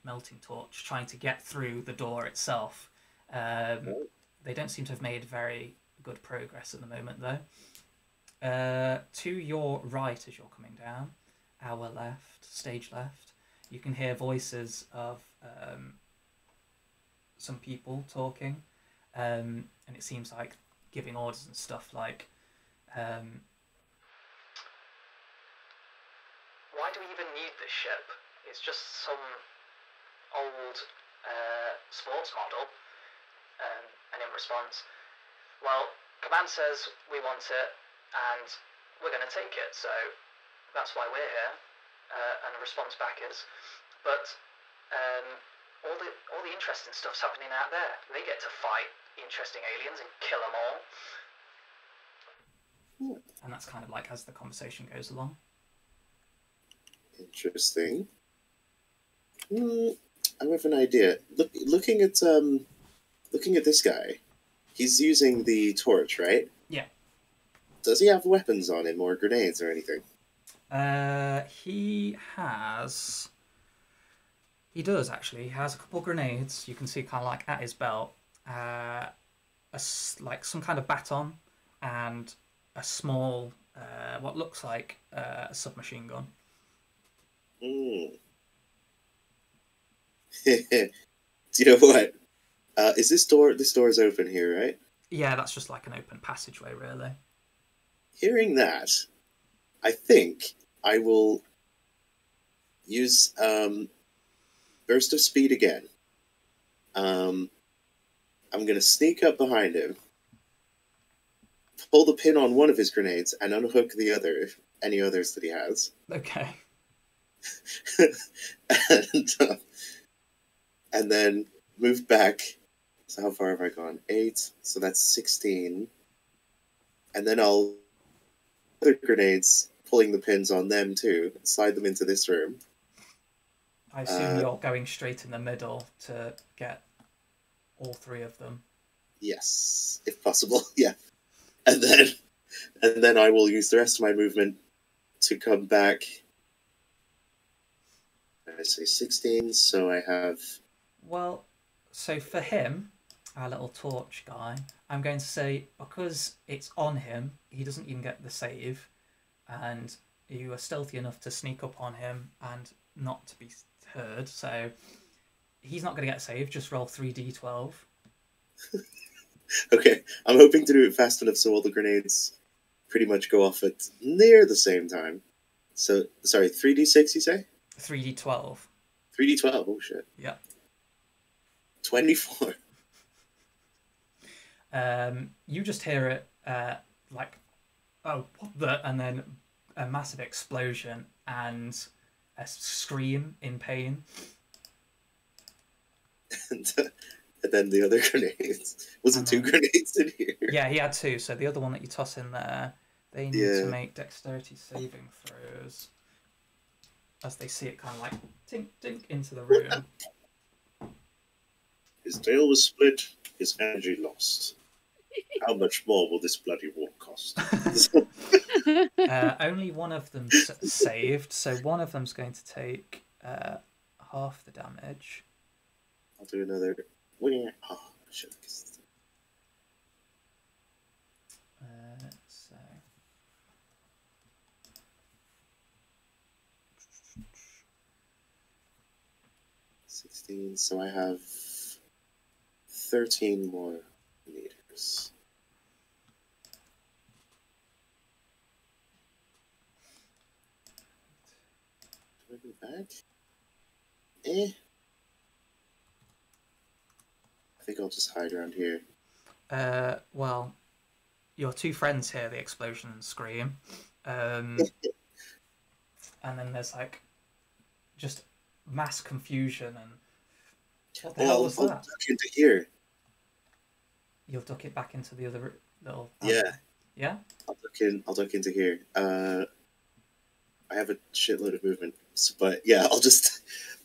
melting torch trying to get through the door itself. They don't seem to have made very good progress at the moment, though. To your right, as you're coming down, our left, stage left, you can hear voices of some people talking, and it seems like giving orders and stuff like, why do we even need this ship? It's just some old sports model. And in response, well, command says we want it, and we're going to take it, so that's why we're here. And the response back is, but all the interesting stuff's happening out there. They get to fight interesting aliens and kill them all. And that's kind of like as the conversation goes along. Interesting. I have an idea. Looking at this guy, he's using the torch, right? Yeah. Does he have weapons on him or grenades or anything? He does actually. He has a couple of grenades. You can see kind of like at his belt, like some kind of baton, and a small, what looks like a submachine gun. Do you know what? Is this door? This door is open here, right? Yeah, that's just like an open passageway, really. Hearing that, I think I will use burst of speed again. I'm going to sneak up behind him, pull the pin on one of his grenades, and unhook any others that he has. Okay. and then move back. So how far have I gone? 8. So that's 16. And then I'll other grenades, pulling the pins on them too, slide them into this room. I assume you're going straight in the middle to get all three of them. Yes, if possible. Yeah, and then I will use the rest of my movement to come back. I say 16, so I have. Well, so for him, our little torch guy, I'm going to say because it's on him, he doesn't even get the save, and you are stealthy enough to sneak up on him and not to be heard. So he's not going to get a save. Just roll 3d12. Okay, I'm hoping to do it fast enough so all the grenades pretty much go off at near the same time. So, sorry, 3d6 you say? 3d12. 3d12, oh shit. Yeah. 24. You just hear it like, oh, what the? And then a massive explosion and a scream in pain. and then the other grenades. Wasn't two grenades in here? Yeah, he had two. So the other one that you toss in there, they need to make dexterity saving throws as they see it kind of like tink tink into the room. His tail was split, his energy lost. How much more will this bloody war cost? Only one of them saved, so one of them's going to take half the damage. I'll do another. Oh, shit. So 16, so I have 13 more meters. Do I go back? I think I'll just hide around here. Well, your two friends hear the explosion and scream. And then there's like just mass confusion and what the hell was that? I'll duck into here. You'll duck it back into the other little. Yeah. Yeah. I'll duck into here. I have a shitload of movement, but yeah,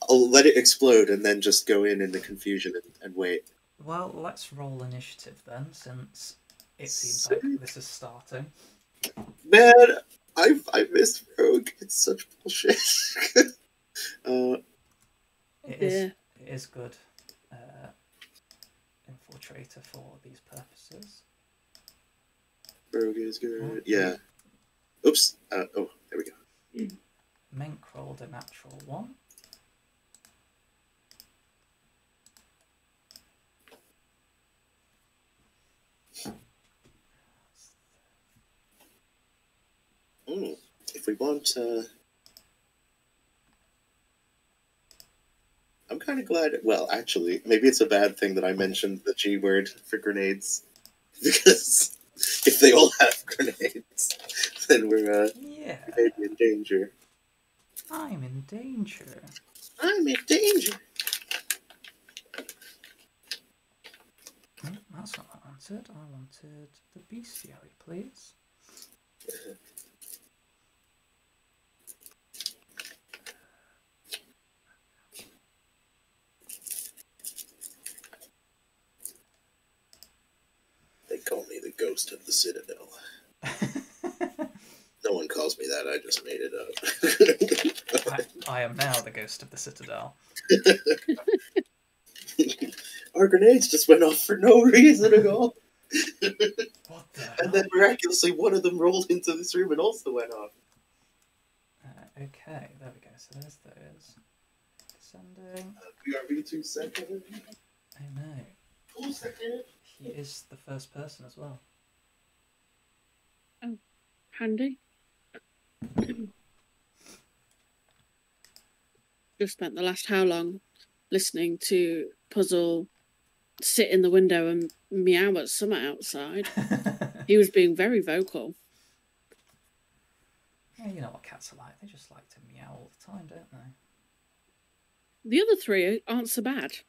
I'll let it explode and then just go in the confusion and wait. Well, let's roll initiative then, since it seems like this is starting. Man, I missed Rogue. It's such bullshit. It is good infiltrator for these purposes. Rogue is good. Yeah. Oops. Oh, there we go. Menk rolled a natural 1. If we want, I'm kind of glad. Well, actually, maybe it's a bad thing that I mentioned the G word for grenades, because if they all have grenades, then we're maybe in danger. I'm in danger. I'm in danger. That's not what I wanted. I wanted the bestiary, please. They call me the ghost of the Citadel. No one calls me that, I just made it up. I am now the ghost of the Citadel. Our grenades just went off for no reason at all. What the hell? And then miraculously one of them rolled into this room and also went off. Okay, there we go. So there's those. Descending. BRB 2 seconds. Oh no. 2 seconds. He is the first person as well. Oh, handy. Just spent the last how long listening to Puzzle sit in the window and meow at summer outside. He was being very vocal. Yeah, you know what cats are like. They just like to meow all the time, don't they? The other three aren't so bad.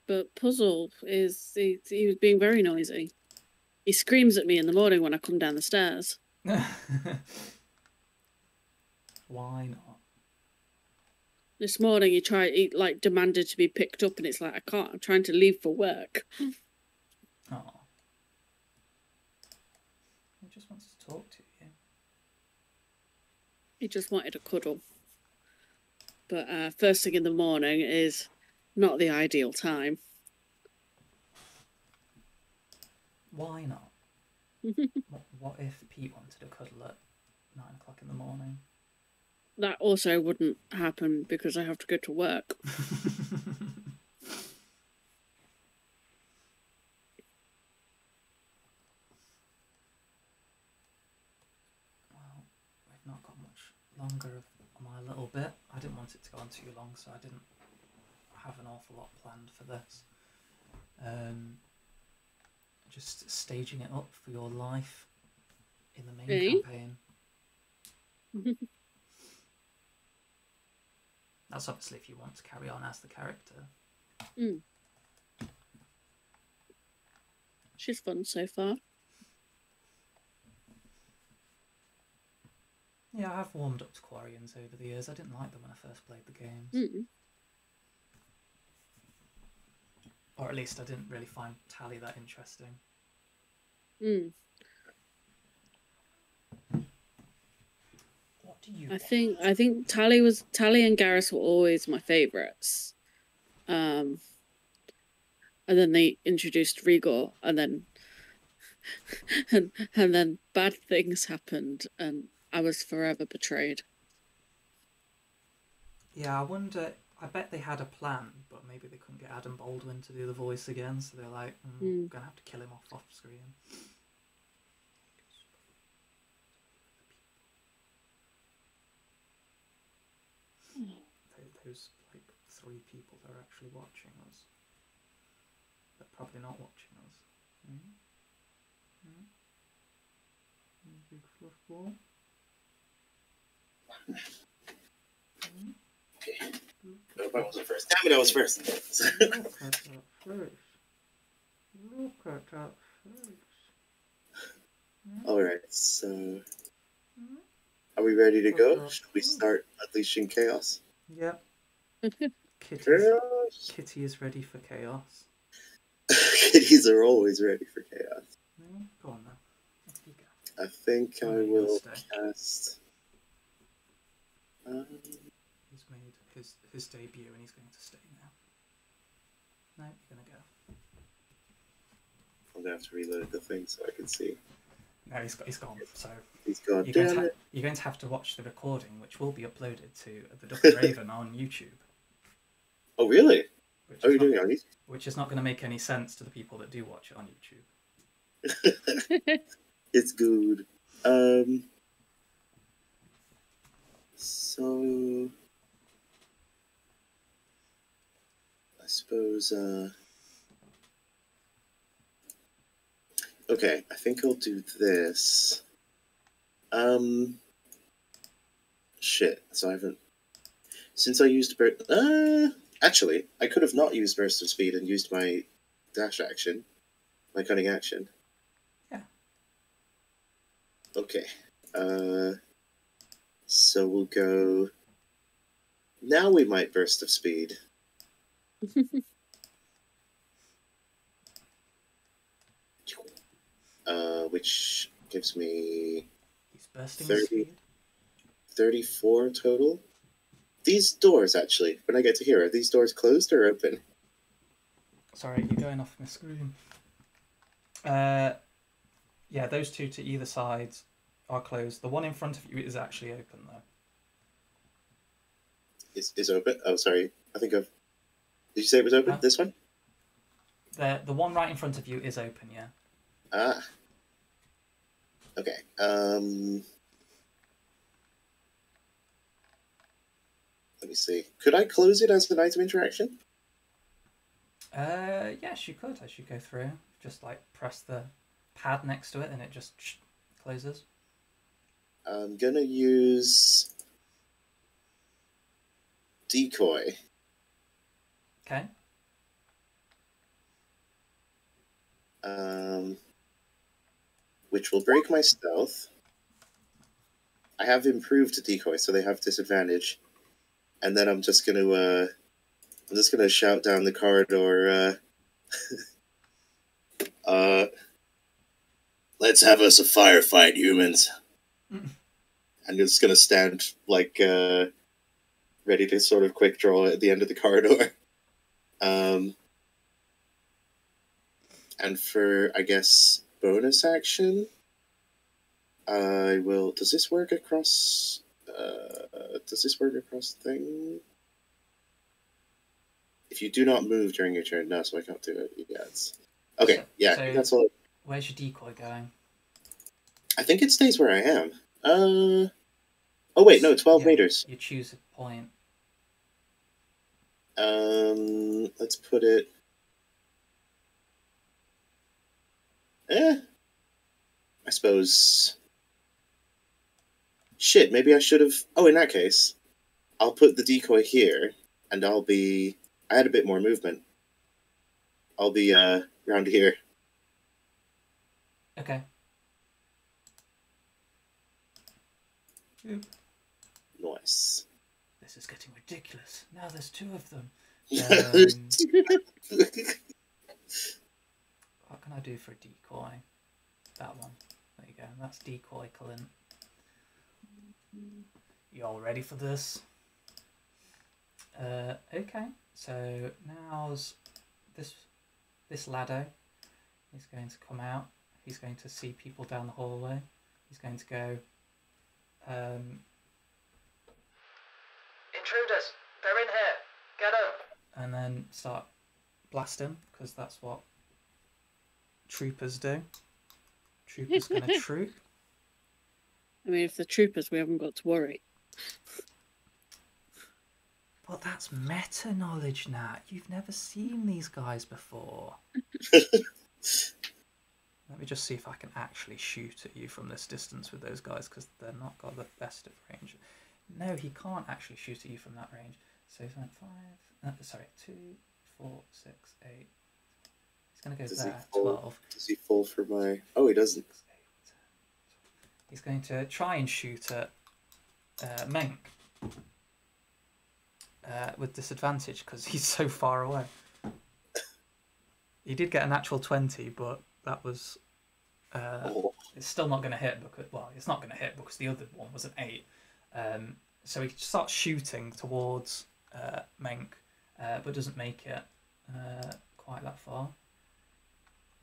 But Puzzle he was being very noisy. He screams at me in the morning when I come down the stairs. Why not? This morning he like demanded to be picked up, and it's like, I can't. I'm trying to leave for work. Oh. He just wants to talk to you. He just wanted a cuddle. But first thing in the morning is not the ideal time. Why not? What if Pete wanted a cuddle at 9 o'clock in the morning? That also wouldn't happen because I have to go to work. Well, we've not got much longer of my little bit. I didn't want it to go on too long, so I didn't have an awful lot planned for this. Just staging it up for your life in the main campaign. That's obviously if you want to carry on as the character. Mm. She's fun so far. Yeah, I have warmed up to Quarians over the years. I didn't like them when I first played the games. Mm. Or at least I didn't really find Tally that interesting. Mm. What do you I think Tally and Garrus were always my favourites. And then they introduced Rigor, and then and then bad things happened, and I was forever betrayed. Yeah, I wonder. I bet they had a plan, but maybe they couldn't get Adam Baldwin to do the voice again, so they're like, we're gonna have to kill him off screen. Those like 3 people that are actually watching us. They're probably not watching us. Big fluff ball. Nope, I wasn't first. Damn it, I was first. Look at that face. Look at that face. Alright, so... Are we ready to go? Should we start unleashing chaos? Yep. Chaos! Kitty is ready for chaos. Kitties are always ready for chaos. Go on then. Off you go. I think I will cast... He's made his debut and he's going to stay now. No, you're going to go. I'm going to have to reload the thing so I can see. No, he's gone. So he's gone. You're going to have to watch the recording, which will be uploaded to the Duck and Raven on YouTube. Oh, really? How are you doing on YouTube? Which is not going to make any sense to the people that do watch it on YouTube. It's good. So I suppose. Okay, I think I'll do this. Shit. So I haven't. Since I used actually, I could have not used burst of speed and used my dash action, my cunning action. Yeah. Okay. So we'll go. Now we might burst of speed. Which gives me He's bursting of speed. 34 total. These doors, actually, when I get to here, are these doors closed or open? Sorry, you're going off my screen. Yeah, those 2 to either side are closed. The one in front of you is actually open, though. Is open? Oh, sorry. I think I've... Did you say it was open? This one? The one right in front of you is open, yeah. Ah. Okay. Let me see. Could I close it as an item interaction? Yes, you could. As you go through, just like press the pad next to it, and it just closes. I'm gonna use decoy. Okay. Which will break my stealth. I have improved decoy, so they have disadvantage. and then I'm just gonna shout down the corridor. Let's have us a firefight, humans. I'm just gonna stand like ready to sort of quick draw at the end of the corridor. And for, I guess, bonus action, I will. Does this work across? Thing? If you do not move during your turn, no, so I can't do it. Yeah, it's okay. Yeah, So that's all. Where's your decoy going? I think it stays where I am. Oh wait, no, 12 meters. You choose a point. Let's put it. I suppose. Shit, maybe I should have. Oh, in that case, I'll put the decoy here, and I'll be. I had a bit more movement. I'll be around here. Okay. Nice. This is getting ridiculous. Now there's two of them. What can I do for a decoy? That one. There you go. That's decoy, Clint. You all ready for this? Okay. So now's this ladder. He's going to come out. He's going to see people down the hallway. He's going to go. Intruders! They're in here! Get up! And then start blasting, because that's what troopers do. Troopers gonna troop. I mean, if they're troopers, we haven't got to worry. But that's meta knowledge, Nat. You've never seen these guys before. Let me just see if I can actually shoot at you from this distance with those guys, because they're not got the best of range. No, he can't actually shoot at you from that range. So he's like 2, 4, 6, 8. He's going to go there, 12. Does he fall for my... Oh, he doesn't. 6, 8, 10, 12. He's going to try and shoot at Menk with disadvantage because he's so far away. He did get a natural 20, but that was... It's still not going to hit because... Well, it's not going to hit because the other one was an 8. So he starts shooting towards Menk, but doesn't make it quite that far.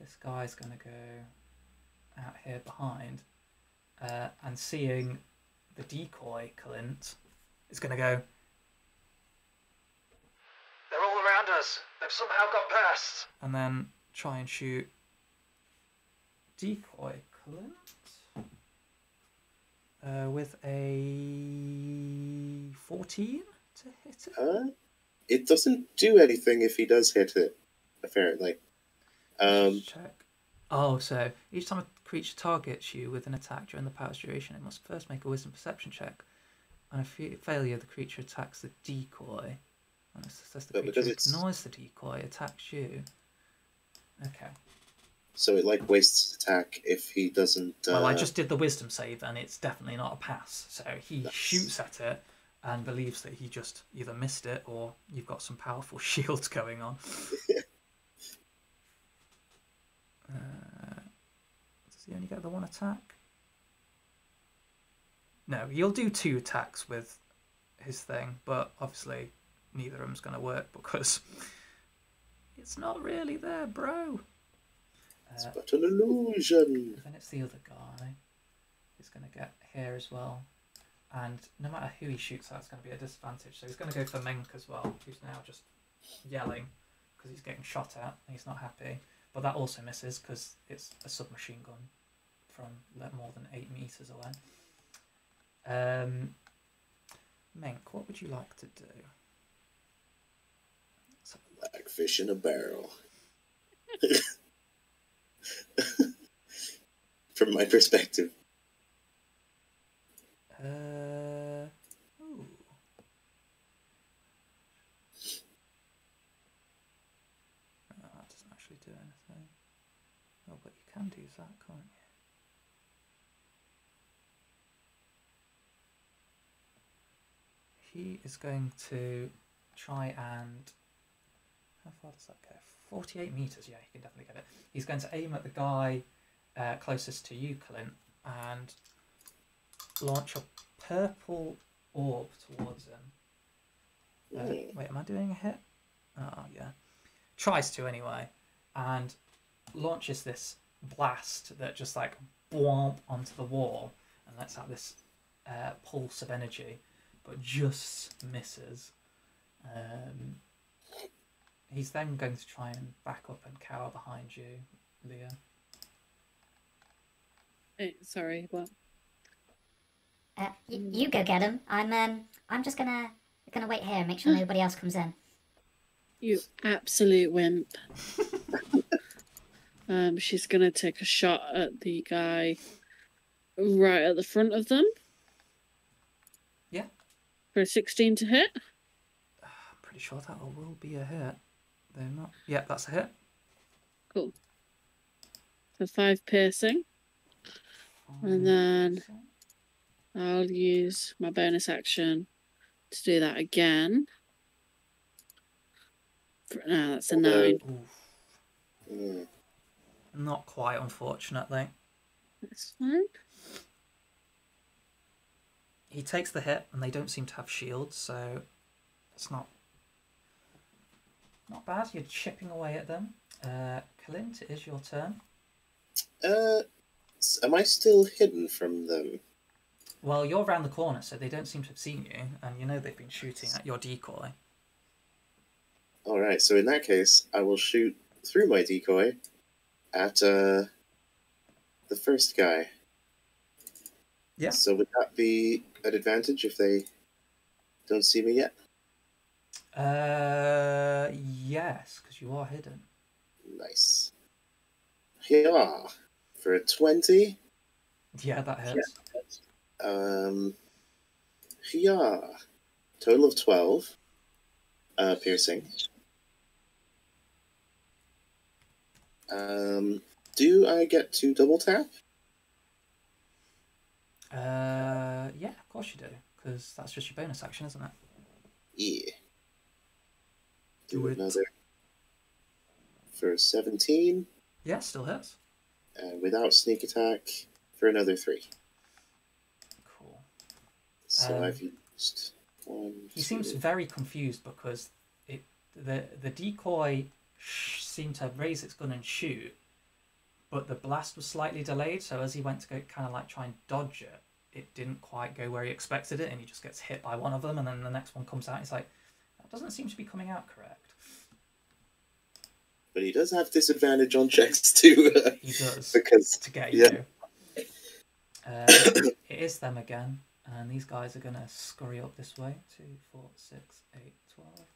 This guy's going to go out here behind, and seeing the decoy, Clint, is going to go, they're all around us, they've somehow got past, and then try and shoot decoy, Clint. With a 14 to hit it? It doesn't do anything if he does hit it, apparently. Check. Oh, so each time a creature targets you with an attack during the power's duration, it must first make a wisdom perception check. On a failure, the creature attacks the decoy. And it says the creature ignores the decoy, attacks you. Okay. So it like wastes attack if he doesn't. Well, I just did the wisdom save, and it's definitely not a pass. So he shoots at it and believes that he just either missed it or you've got some powerful shields going on. Does he only get the one attack? No, he'll do 2 attacks with his thing, but obviously neither of them's going to work because it's not really there, bro. It's but an illusion. Then it's the other guy who's going to get here as well. And no matter who he shoots at, it's going to be a disadvantage. So he's going to go for Menk as well, who's now just yelling because he's getting shot at and he's not happy. But that also misses because it's a submachine gun from more than 8 meters away. Menk, what would you like to do? Like fish in a barrel. From my perspective. Ooh. That doesn't actually do anything. Oh, but you can do that, can't you? he is going to try and... How far does that go? 48 meters. Yeah, he can definitely get it. He's going to aim at the guy closest to you, Clint, and launch a purple orb towards him. Wait, am I doing a hit? Oh, yeah. Tries to anyway, and launches this blast that just like whomp onto the wall and lets out this pulse of energy, but just misses. He's then going to try and back up and cower behind you, Leah. Sorry, what? You go get him. I'm just gonna wait here and make sure nobody else comes in. You absolute wimp. She's gonna take a shot at the guy right at the front of them. Yeah. For a 16 to hit. I'm pretty sure that will be a hit. They're not. Yep, that's a hit. Cool. For 5 piercing. And then I'll use my bonus action to do that again. No, that's a 9. Not quite, unfortunately. That's fine. He takes the hit, and they don't seem to have shields, so it's not bad. You're chipping away at them. Clint, it is your turn. Am I still hidden from them? Well, you're around the corner, so they don't seem to have seen you, and you know they've been shooting at your decoy. Alright, so in that case, I will shoot through my decoy at the first guy. Yeah. So would that be an advantage if they don't see me yet? Yes, because you are hidden. Nice. Yeah. For a 20. Yeah, that hurts. Yeah. Total of 12. Piercing. Do I get to double tap? Yeah, of course you do, because that's just your bonus action, isn't it? Yeah. Do it. Another for 17. Yeah, still hits. Without sneak attack for another 3. Cool. So I've used 1. He seems very confused because the decoy seemed to raise its gun and shoot, but the blast was slightly delayed. So as he went to go kind of like try and dodge it, it didn't quite go where he expected it, and he just gets hit by one of them, and then the next one comes out. He's like, that doesn't seem to be coming out correct. But he does have disadvantage on checks too. He does, because to get you. It is them again, and these guys are going to scurry up this way. 2, 4, 6, 8, 12.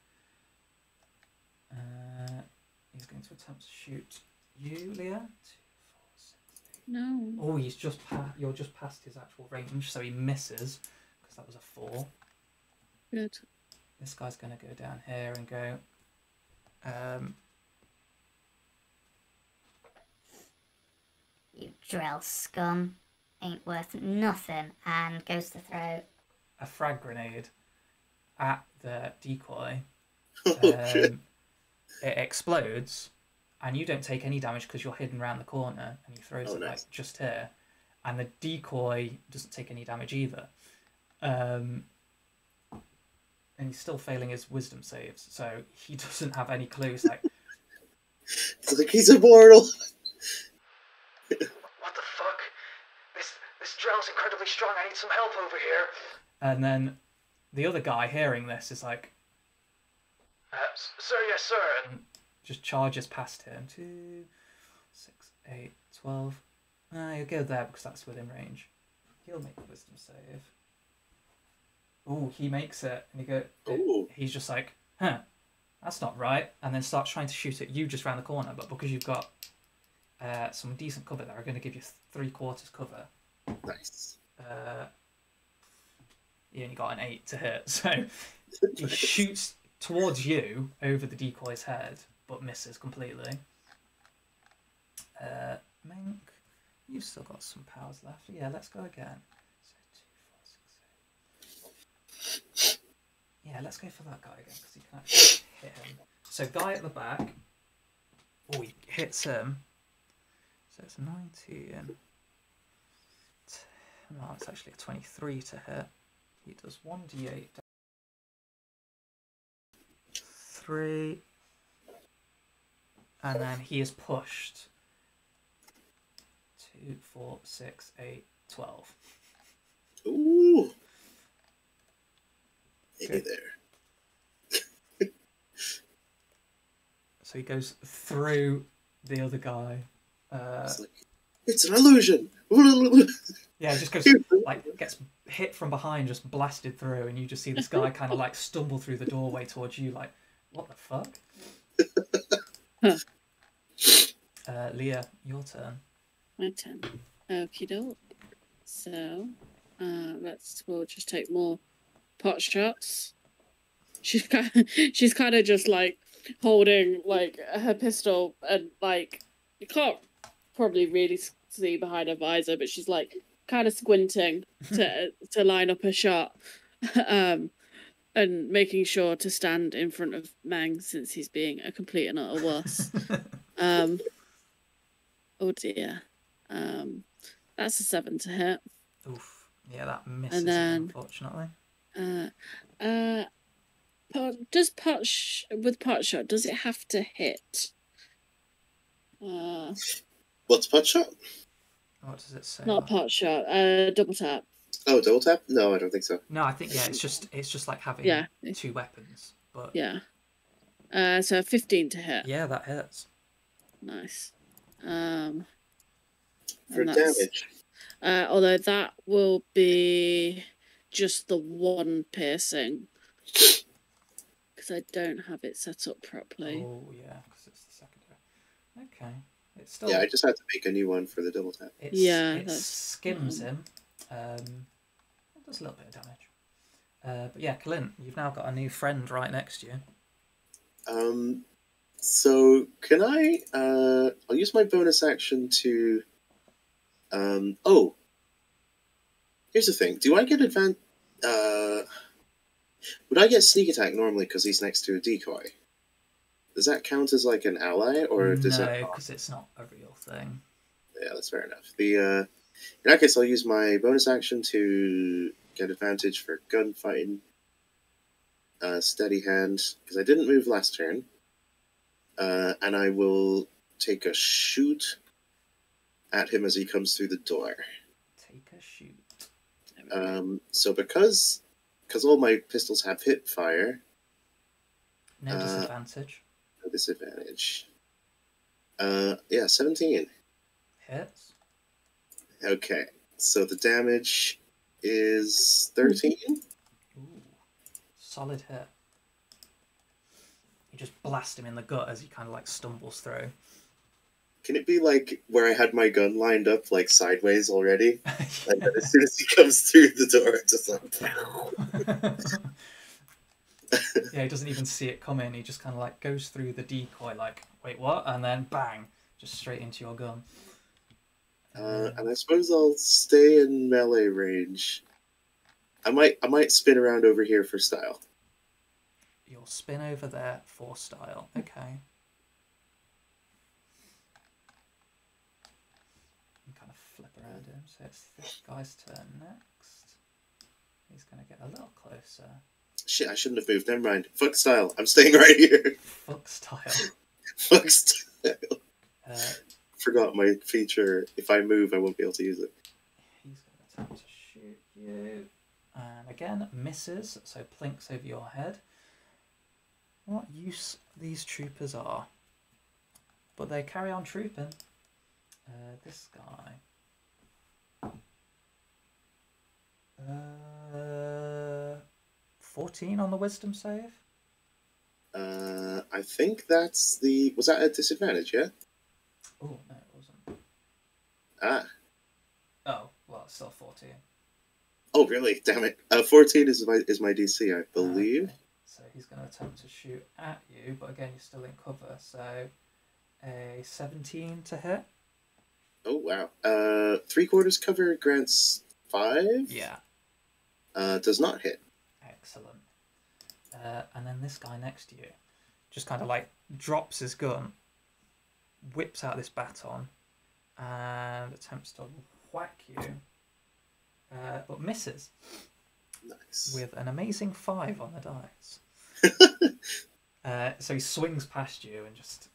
He's going to attempt to shoot you, Leah. 2, 4, 6, 8. No. Oh, he's just you're just past his actual range, so he misses because that was a 4. Good. This guy's going to go down here and go. You drill scum. Ain't worth nothing. And goes to throw A frag grenade at the decoy. Oh, shit. It explodes, and you don't take any damage because you're hidden around the corner, and he throws it nice. like just here, and the decoy doesn't take any damage either. And he's still failing his wisdom saves, so he doesn't have any clue. He's like, It's like he's immortal. what the fuck? This drill's incredibly strong. I need some help over here. And then the other guy hearing this is like, sir, yes, sir, and just charges past him. 2, 6, 8, 12. You'll go there because that's within range. He'll make a wisdom save. Oh, he makes it, and he's just like, huh, that's not right, and then starts trying to shoot at you just round the corner. But because you've got some decent cover there, I'm going to give you 3/4 cover. Nice. He only got an 8 to hit, so he shoots towards you over the decoy's head, but misses completely. Mink, you've still got some powers left. Yeah, let's go again. So 2, 4, 6, 8. Yeah, let's go for that guy again, because you can actually hit him. So guy at the back. Oh, he hits him. So it's 19. No, it's actually a 23 to hit. He does 1d8. 3. And then he is pushed. 2, 4, 6, 8, 12. Ooh. Hey Good. there. So he goes through the other guy. It's like, it's an illusion. Yeah, it just goes, like, gets hit from behind, just blasted through, and you just see this guy kind of, like, stumble through the doorway towards you, like, what the fuck? Leah, your turn. My turn. Okie doke. So, we'll just take more pot shots. She's kind of just like holding like her pistol, and like you can't probably really see behind her visor, but she's like kind of squinting to line up a shot, and making sure to stand in front of Mang since he's being a complete and utter wuss. Oh dear. That's a 7 to hit. Oof. Yeah, that misses And then, unfortunately. With pot shot, does it have to hit? What's pot shot? What does it say? Not pot shot. Double tap. Oh, double tap? No, I don't think so. No, I think it's just like having Yeah. 2 weapons. But Yeah. So 15 to hit. yeah, that hits. Nice. For damage. Although that will be just the one piercing, because I don't have it set up properly. Oh yeah, because it's the secondary. Okay, it's still. Yeah, I just had to make a new one for the double tap. It skims him. It does a little bit of damage. But yeah, Clint, you've now got a new friend right next to you. So can I? I'll use my bonus action to. Oh. Here's the thing. Do I get would I get sneak attack normally because he's next to a decoy? Does that count as like an ally, or does that? No, because it's not a real thing. Yeah, that's fair enough. In that case, I'll use my bonus action to get advantage for gunfighting. Steady hand, because I didn't move last turn. And I will take a shoot at him as he comes through the door. Take a shoot. So because all my pistols have hip fire. No disadvantage. No disadvantage. Yeah, 17. Hits. Okay, so the damage is 13. Ooh, solid hit. You just blast him in the gut as he kind of like stumbles through. Can it be like where I had my gun lined up like sideways already? And then as soon as he comes through the door, it's just like... Yeah, he doesn't even see it coming. He just kind of like goes through the decoy like, wait, what? And then bang, just straight into your gun. And I suppose I'll stay in melee range. I might spin around over here for style. You'll spin over there for style. Okay. Kind of flip around him. So it's this guy's turn next. He's going to get a little closer. Shit, I shouldn't have moved. Never mind. Fuck style. I'm staying right here. Fuck style. Fuck style. Forgot my feature. If I move, I won't be able to use it. He's going to attempt to shoot you. And again, misses, so plinks over your head. What use these troopers are. But they carry on trooping. This guy. 14 on the wisdom save. I think that's the... Was that a disadvantage, yeah? Oh, no, it wasn't. Ah. Oh, well, it's still 14. Oh, really? Damn it. 14 is my DC, I believe. Okay. So he's going to attempt to shoot at you, but again, you're still in cover. So a 17 to hit. Oh, wow. 3/4 cover grants 5? Yeah. Does not hit. Excellent. And then this guy next to you just kind of like drops his gun, whips out this baton, and attempts to whack you, but misses Nice. with an amazing 5 on the dice. So he swings past you and just...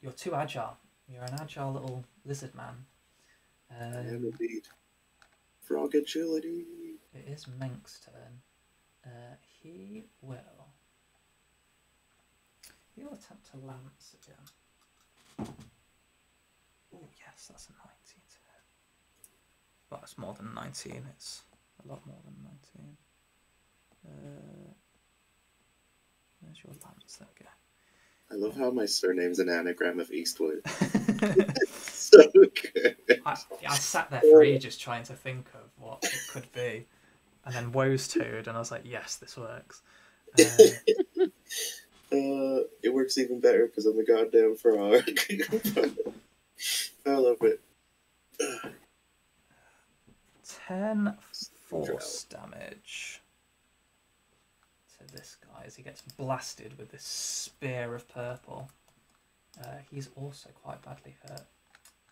You're too agile. You're an agile little lizard man. I am indeed. Frog agility. It is Menk's turn. He will attempt to lance again. Oh yes, that's a 19 to hit. Well, it's more than 19. It's a lot more than 19. Where's your lance? There we go. I love how my surname's an anagram of Eastwood. So good. I sat there for ages trying to think of what it could be, and then Woe's Toad, and I was like, yes, this works. It works even better because I'm a goddamn frog. I love it. 10 force damage to this guy as he gets blasted with this spear of purple. He's also quite badly hurt.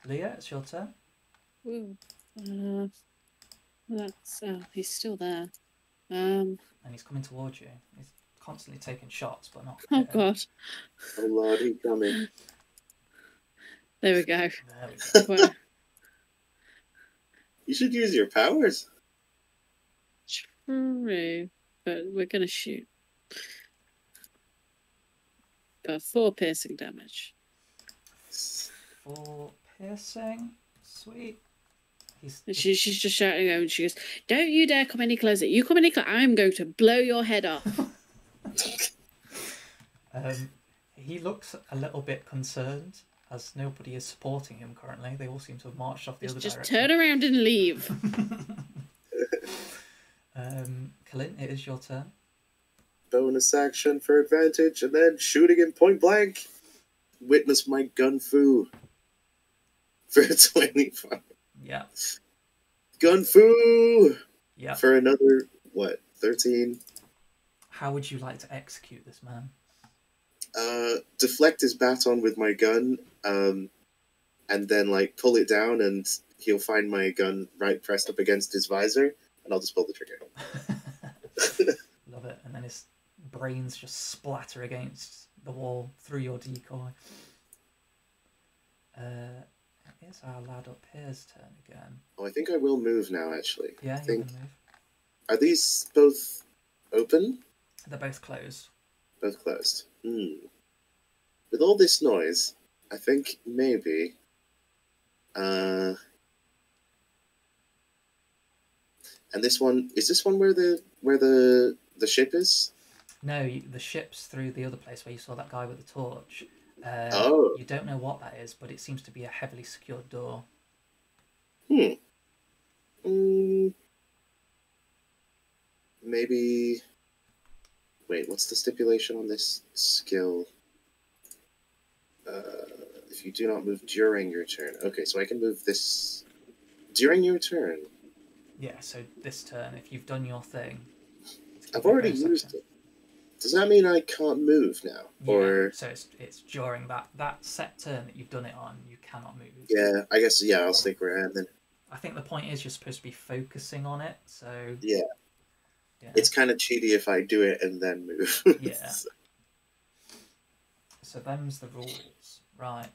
Leah, it's your turn. Ooh. That's he's still there. And he's coming towards you. He's constantly taking shots, but not. Oh god. Oh lord, he's coming. There we go. There we go. Well, You should use your powers. true, but we're gonna shoot. Got 4 piercing damage. 4 piercing. Sweet. She's just shouting over and she goes, "Don't you dare come any closer. You come any closer, I'm going to blow your head off." He looks a little bit concerned as nobody is supporting him currently. They all seem to have marched off the other Just direction. turn around and leave. Clint, it is your turn. Bonus action for advantage, and then shooting him point blank. Witness my gun fu. For 25. Yeah. Gun fu! Yeah. For another, 13? How would you like to execute this man? Deflect his baton with my gun, and then, pull it down, and he'll find my gun right pressed up against his visor, and I'll just pull the trigger. Love it. And then his brains just splatter against the wall through your decoy. It is our lad up here's turn again. Oh, I think I will move now, actually. Yeah, I you think. can move. Are these both open? They're both closed. Both closed. With all this noise, I think maybe... and this one... Is this one where the ship is? No, the ship's through the other place where you saw that guy with the torch. You don't know what that is, but it seems to be a heavily secured door. Maybe... Wait, what's the stipulation on this skill? If you do not move during your turn. Okay, so I can move this during your turn. Yeah, so this turn, if you've done your thing... I've already used it. Does that mean I can't move now? Yeah, or so it's during that set turn that you've done it on, you cannot move. Yeah, I guess, I'll stick where I am then. I think the point is you're supposed to be focusing on it, so... Yeah. It's kind of cheaty if I do it and then move. Yeah. So them's the rules. Right.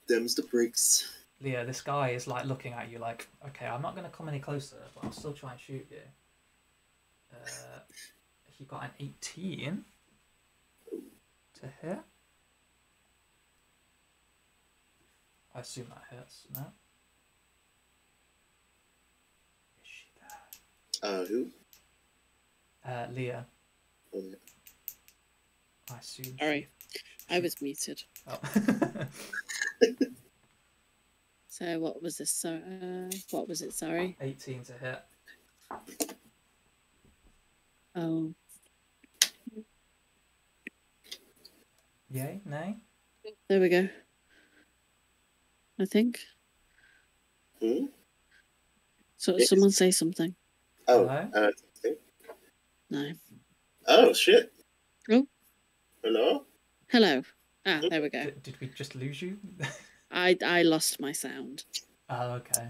Them's the bricks. Leah, this guy is looking at you like, okay, I'm not going to come any closer, but I'll still try and shoot you. He got an 18 to hit. I assume that hits, no? Is she there? Who? Leah. Oh, yeah. I assume. Sorry, I was muted. Oh. So what was this? What was it? Sorry. 18 to hit. Oh. Yay? Nay? There we go. I think. So Yes. someone say something. Oh, Hello? No. Oh, shit. Oh, Hello? hello. Ah, there we go. Did we just lose you? I lost my sound. Oh, okay.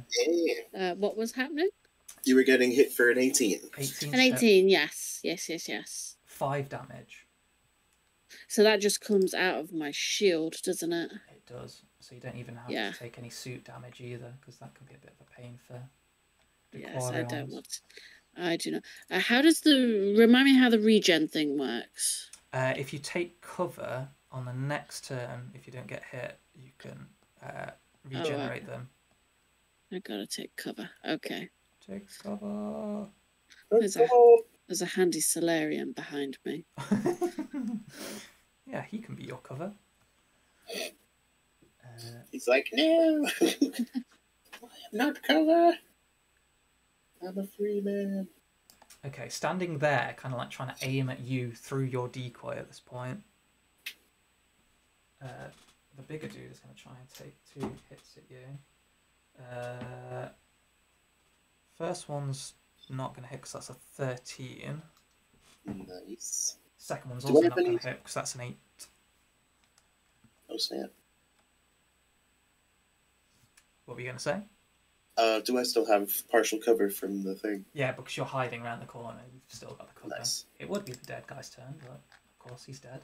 Yeah. What was happening? You were getting hit for an 18. 18. An 18, yes. 5 damage. So that just comes out of my shield, doesn't it? It does. So you don't even have Yeah. to take any suit damage either, because that could be a bit of a pain for the Yes, I don't Quarions. want. I do not. How does the remind me how the regen thing works? If you take cover on the next turn, if you don't get hit, you can regenerate them. I gotta take cover. Okay. Take cover. There's a handy Solarian behind me. Yeah, he can be your cover. He's like, no, I'm not cover. I'm a free man. Okay, standing there, kind of like trying to aim at you through your decoy at this point. The bigger dude is going to try and take 2 hits at you. First one's not going to hit because that's a 13. Nice. Second one's Do also I not have going any- to hit because that's an 8. Oh, snap. What were you going to say? Do I still have partial cover from the thing? Yeah, because you're hiding around the corner, you've still got the cover. Nice. It would be the dead guy's turn, but of course he's dead.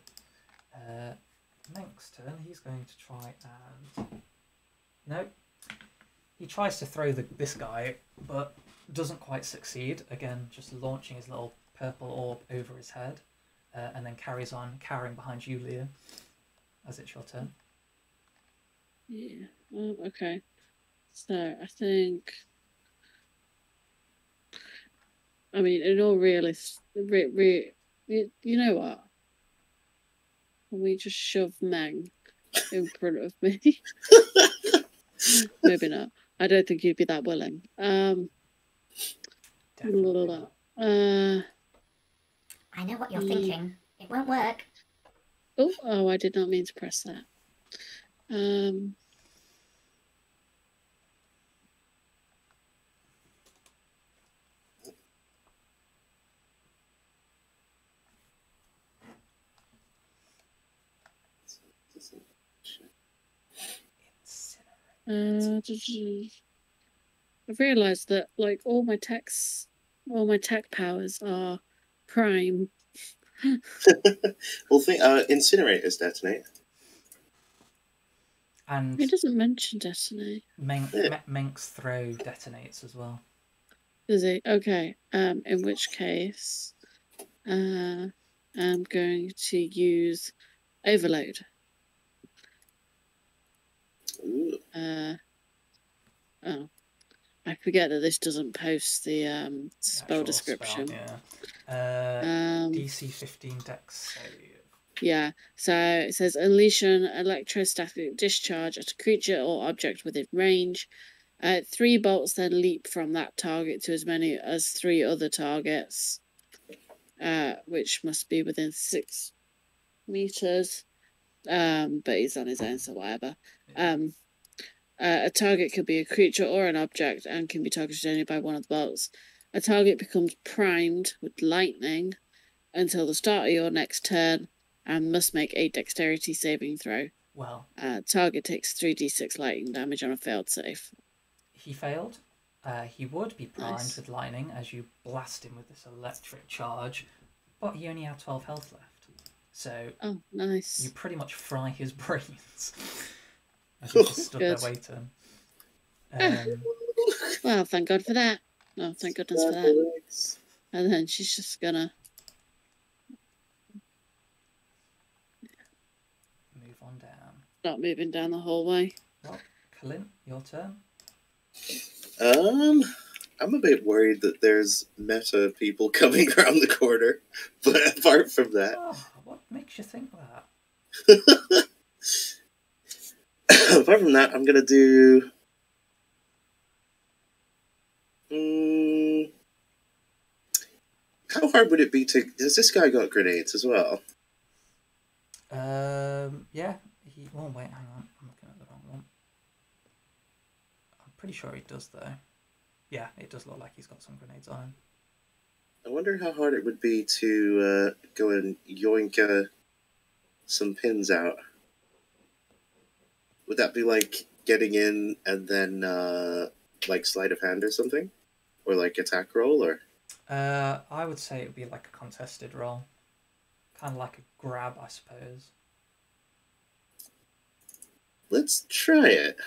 Next turn, he's going to try and... No. He tries to throw this guy, but doesn't quite succeed. Again, just launching his little purple orb over his head, and then carries on carrying behind you, Leah, as it's your turn. Yeah. Okay. So I think. I mean, in all realist, you know what? Can we just shove Meng in front of me? Maybe not. I don't think he'd be that willing. Definitely not. I know what you're thinking. It won't work. Oh, I did not mean to press that. I've realised that like all my tech powers are prime. Well, incinerators detonate. And It doesn't mention detonate. Menk's throw detonates as well. Does it? Okay. In which case, I'm going to use overload. Ooh. Oh, I forget that this doesn't post the spell description. DC 15 dex save. Yeah, so it says unleash an electrostatic discharge at a creature or object within range. 3 bolts then leap from that target to as many as 3 other targets, which must be within 6 meters. But he's on his own, so whatever. A target could be a creature or an object and can be targeted only by one of the bolts. A target becomes primed with lightning until the start of your next turn and must make a dexterity saving throw. Well, target takes 3d6 lightning damage on a failed save. He failed. He would be primed Nice. with lightning as you blast him with this electric charge, but he only had 12 health left. So Oh, nice. you pretty much fry his brains. As he just stood there Good. waiting. Well, thank God for that. Oh, thank goodness for that. And then she's just gonna move on down. start moving down the hallway. Well, Clint, your turn. I'm a bit worried that there's meta people coming around the corner, but apart from that, what makes you think that? apart from that, I'm gonna do. How hard would it be to? Has this guy got grenades as well? Yeah. Oh wait, hang on. I'm looking at the wrong one. I'm pretty sure he does though. Yeah, it does look like he's got some grenades on him. I wonder how hard it would be to go and yoink some pins out. Would that be like getting in and then like sleight of hand or something? Or like attack roll or? I would say it would be like a contested roll. Kind of like a grab, I suppose. Let's try it.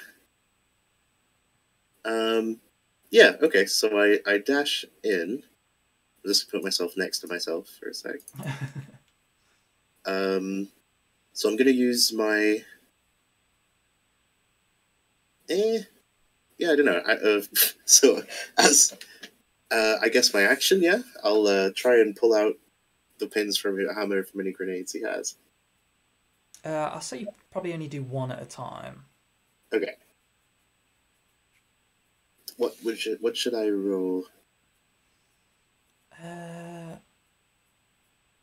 Yeah, okay, so I dash in. I'll just put myself next to myself for a sec. So I'm gonna use my yeah, I don't know. So as I guess my action, yeah, I'll try and pull out the pins from however many grenades he has. I'll say you probably only do one at a time. Okay. What should I roll?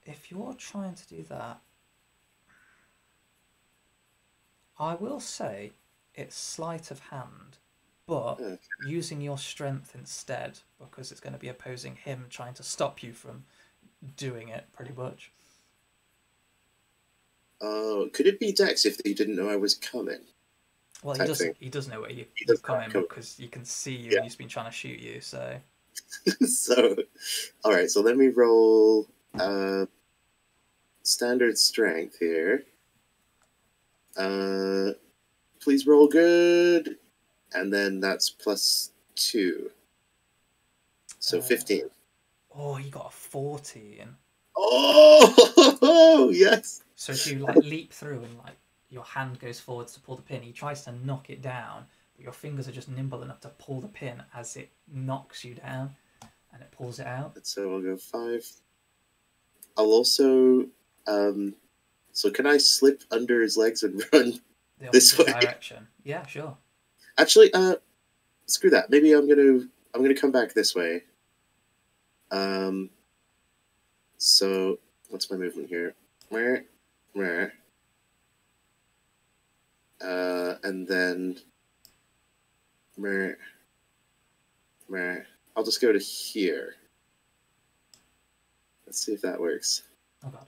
If you're trying to do that, I will say it's sleight of hand, but using your strength instead, because it's going to be opposing him trying to stop you from doing it, pretty much. Oh, could it be Dex if he didn't know I was coming? Well, he does know where you're coming because you can see you and he's been trying to shoot you, so... So, alright, so let me roll standard strength here. Please roll good. And then that's +2. So 15. Oh, he got a 14. Oh, yes. So as you like leap through and like your hand goes forwards to pull the pin, he tries to knock it down, but your fingers are just nimble enough to pull the pin as it knocks you down, and it pulls it out. So I'll go 5. I'll also, so can I slip under his legs and run this way? Direction? Yeah, sure. Actually, screw that. Maybe I'm gonna come back this way. So what's my movement here? And then I'll just go to here. Let's see if that works. Oh god.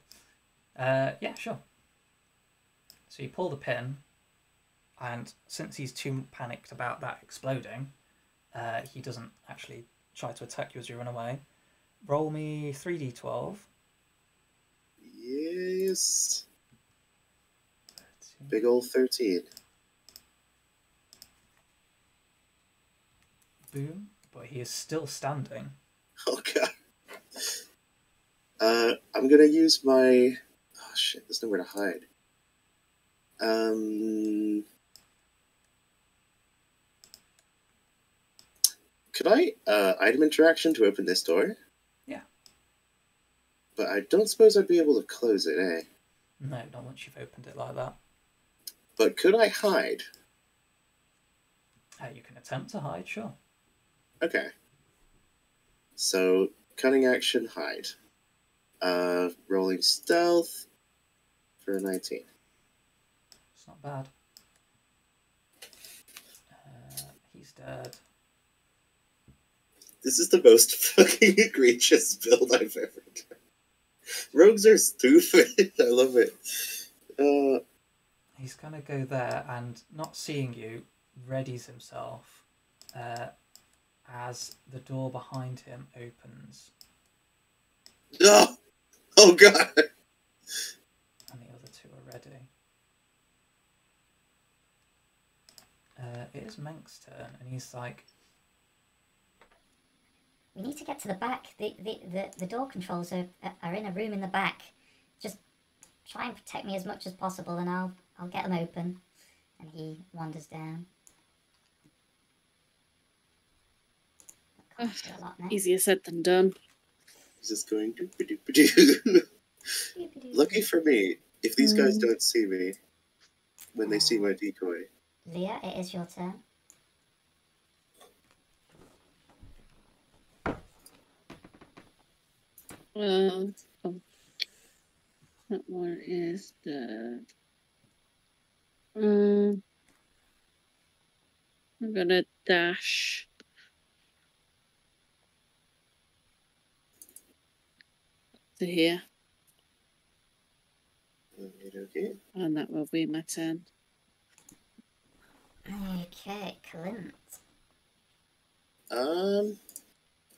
Yeah, sure. So you pull the pin, and since he's too panicked about that exploding, he doesn't actually try to attack you as you run away. Roll me 3d12. Yes. 13. Big old 13. Boom. But he is still standing. Oh god. I'm gonna use my... Oh shit, there's nowhere to hide. Could I item interaction to open this door? Yeah. But I don't suppose I'd be able to close it, eh? No, not once you've opened it like that. But could I hide? You can attempt to hide, sure. Okay. So, cunning action, hide. Rolling stealth for a 19. It's not bad. He's dead. This is the most fucking egregious build I've ever done. Rogues are stupid. I love it. He's going to go there and, not seeing you, readies himself as the door behind him opens. No! Oh god! And the other two are ready. It is Menk's turn, and he's like... We need to get to the back. The door controls are in a room in the back. Just try and protect me as much as possible, and I'll get them open. And he wanders down. Easier said than done. Just going doop-a-doop-a-doo. Lucky for me, if these guys don't see me when they see my decoy. Leah, it is your turn. Oh, that one is dead. I'm gonna dash to here. Okay. And that will be my turn. Okay, Clint.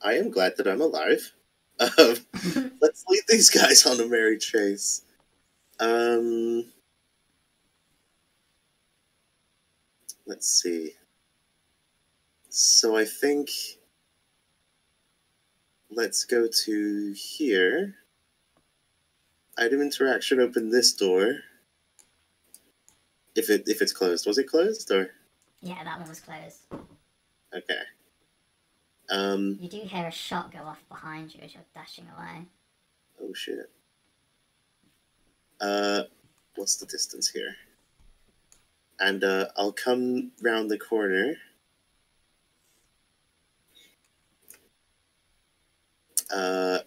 I am glad that I'm alive. Let's lead these guys on a merry chase. Let's see. So I think let's go to here. Item interaction. Open this door. If it's closed, was it closed or? Yeah, that one was closed. Okay. You do hear a shot go off behind you as you're dashing away. Oh shit. What's the distance here? And I'll come round the corner.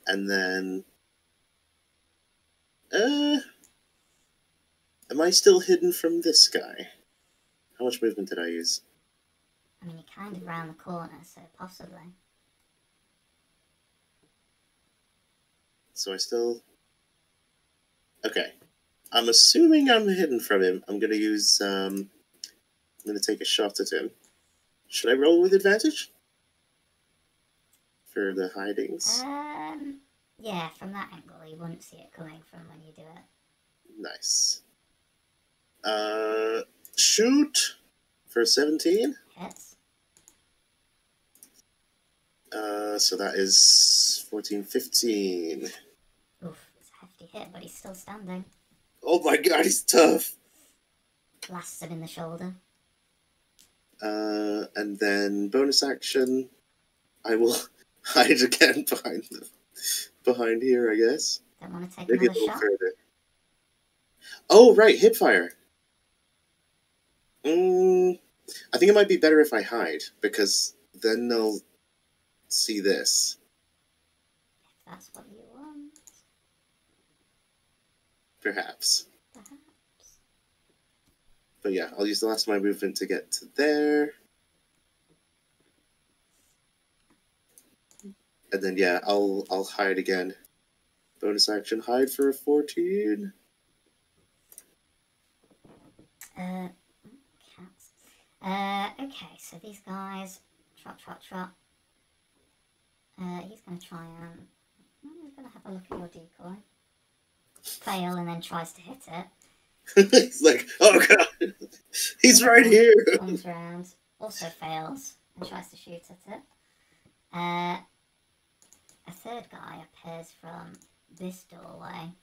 And then am I still hidden from this guy? How much movement did I use? I mean, you're kind of round the corner, so possibly. So I still... Okay. I'm assuming I'm hidden from him. I'm gonna use, I'm gonna take a shot at him. Should I roll with advantage? For the hidings? Yeah, from that angle, you wouldn't see it coming from when you do it. Nice. Shoot! For 17? Hits. So that is 14, 15. Oof, it's a hefty hit, but he's still standing. Oh my god, he's tough! Blasts him in the shoulder. And then bonus action, I will hide again behind here, I guess. Don't want to take Maybe a another little shot? further. Oh, right, hip fire. I think it might be better if I hide, because then they'll see this. If that's what you want. Perhaps. Perhaps. But yeah, I'll use the last of my movement to get to there. And then yeah, I'll hide again. Bonus action, hide for a 14. Cats. Okay, so these guys, trot. He's going to try and... He's going to have a look at your decoy. Fail and then tries to hit it. He's like, oh god, he's right here. Comes round, also fails and tries to shoot at it. A third guy appears from this doorway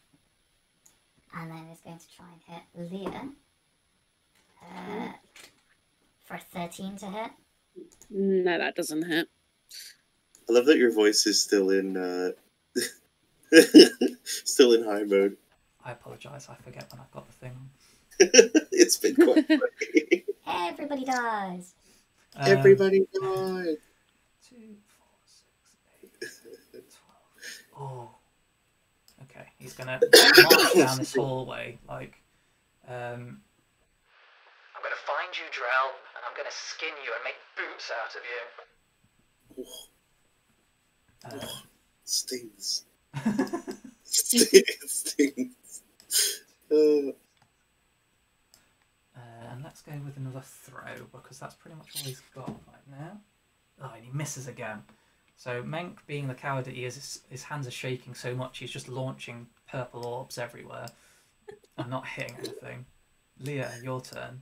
and then is going to try and hit Leah for a 13 to hit. No, that doesn't hit. I love that your voice is still in still in high mode. I apologise, I forget when I've got the thing. It's been quite funny. Everybody dies. Everybody died. 2, 4, 6, 8, 12. Oh. Okay, he's gonna march down this hallway like I'm gonna find you, Drell, and I'm gonna skin you and make boots out of you. Stings. Stings. And let's go with another throw, because that's pretty much all he's got right now. Oh, and he misses again. So Menk, being the coward that he is, his hands are shaking so much he's just launching purple orbs everywhere and not hitting anything. Leah, your turn.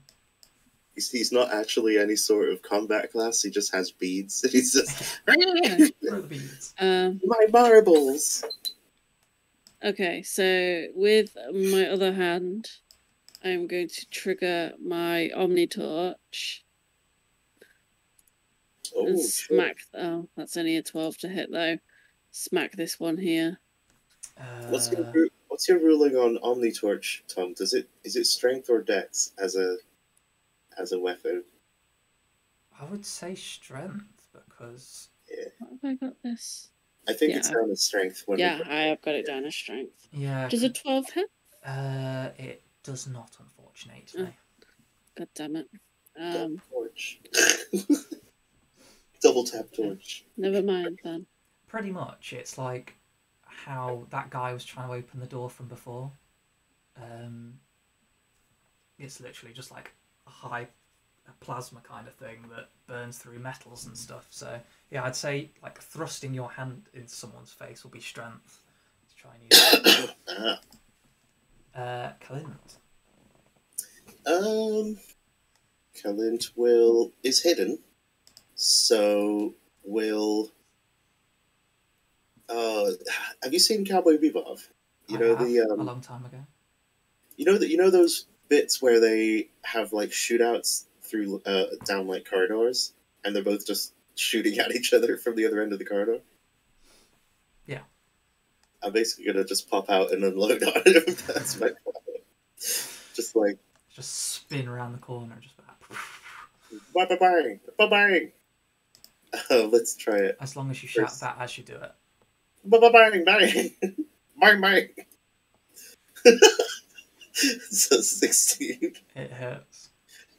He's not actually any sort of combat class, he just has beads. He's just... Throw the beads. My marbles! Okay, so with my other hand, I'm going to trigger my Omni Torch and smack. Oh, that's only a 12 to hit though. Smack this one here. What's your ruling on Omni Torch, Tom? Is it strength or dex as a weapon? I would say strength, because... Yeah. What have I got this? I think it's down as strength. When yeah, I have got it down as strength. Yeah. Does a 12 hit? It does not, unfortunately. God damn it. Torch. Double tap torch. Never mind then. Pretty much, it's like how that guy was trying to open the door from before. It's literally just like a plasma kind of thing that burns through metals and stuff. So yeah, I'd say like thrusting your hand into someone's face will be strength to try and use it. Clint. Clint is hidden, so will. Have you seen Cowboy Bebop? I have, a long time ago. You know those bits where they have like shootouts through down like corridors, and they're both just shooting at each other from the other end of the corridor. Yeah. I'm basically gonna just pop out and unload on him. That's my plan. Just spin around the corner, just bang, bang, bang. Let's try it. As long as you shout that as you do it. Bang, bang, bang, bang, bang. So 16. It hurts.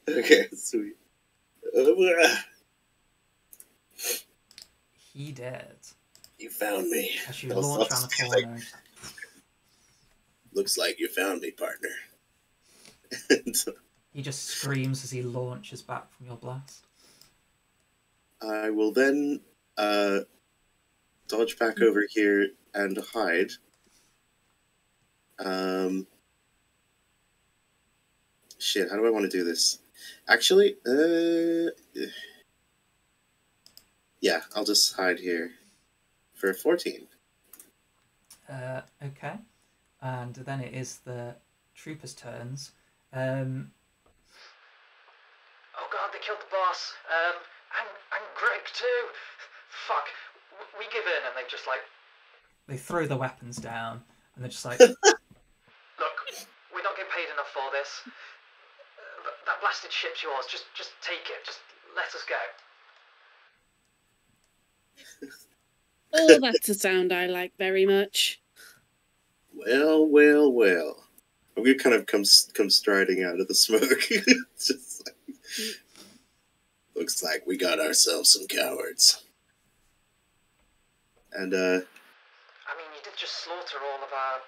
Okay, sweet. He did. You found me. As you launch around the corner. Looks like you found me, partner. He just screams as he launches back from your blast. I will then dodge back over here and hide. Shit, how do I want to do this? Actually, yeah, I'll just hide here for 14. Okay. And then it is the troopers' turns. Oh god, they killed the boss. And Greg too. Fuck. We give in, and they just like... They throw the weapons down, and they're just like... Look, we don't get paid enough for this. That blasted ship's yours. Just take it. Just let us go. Oh, that's a sound I like very much. Well, well, well. I'm gonna kind of come striding out of the smoke. It's just like, looks like we got ourselves some cowards. And I mean, you did just slaughter all of our...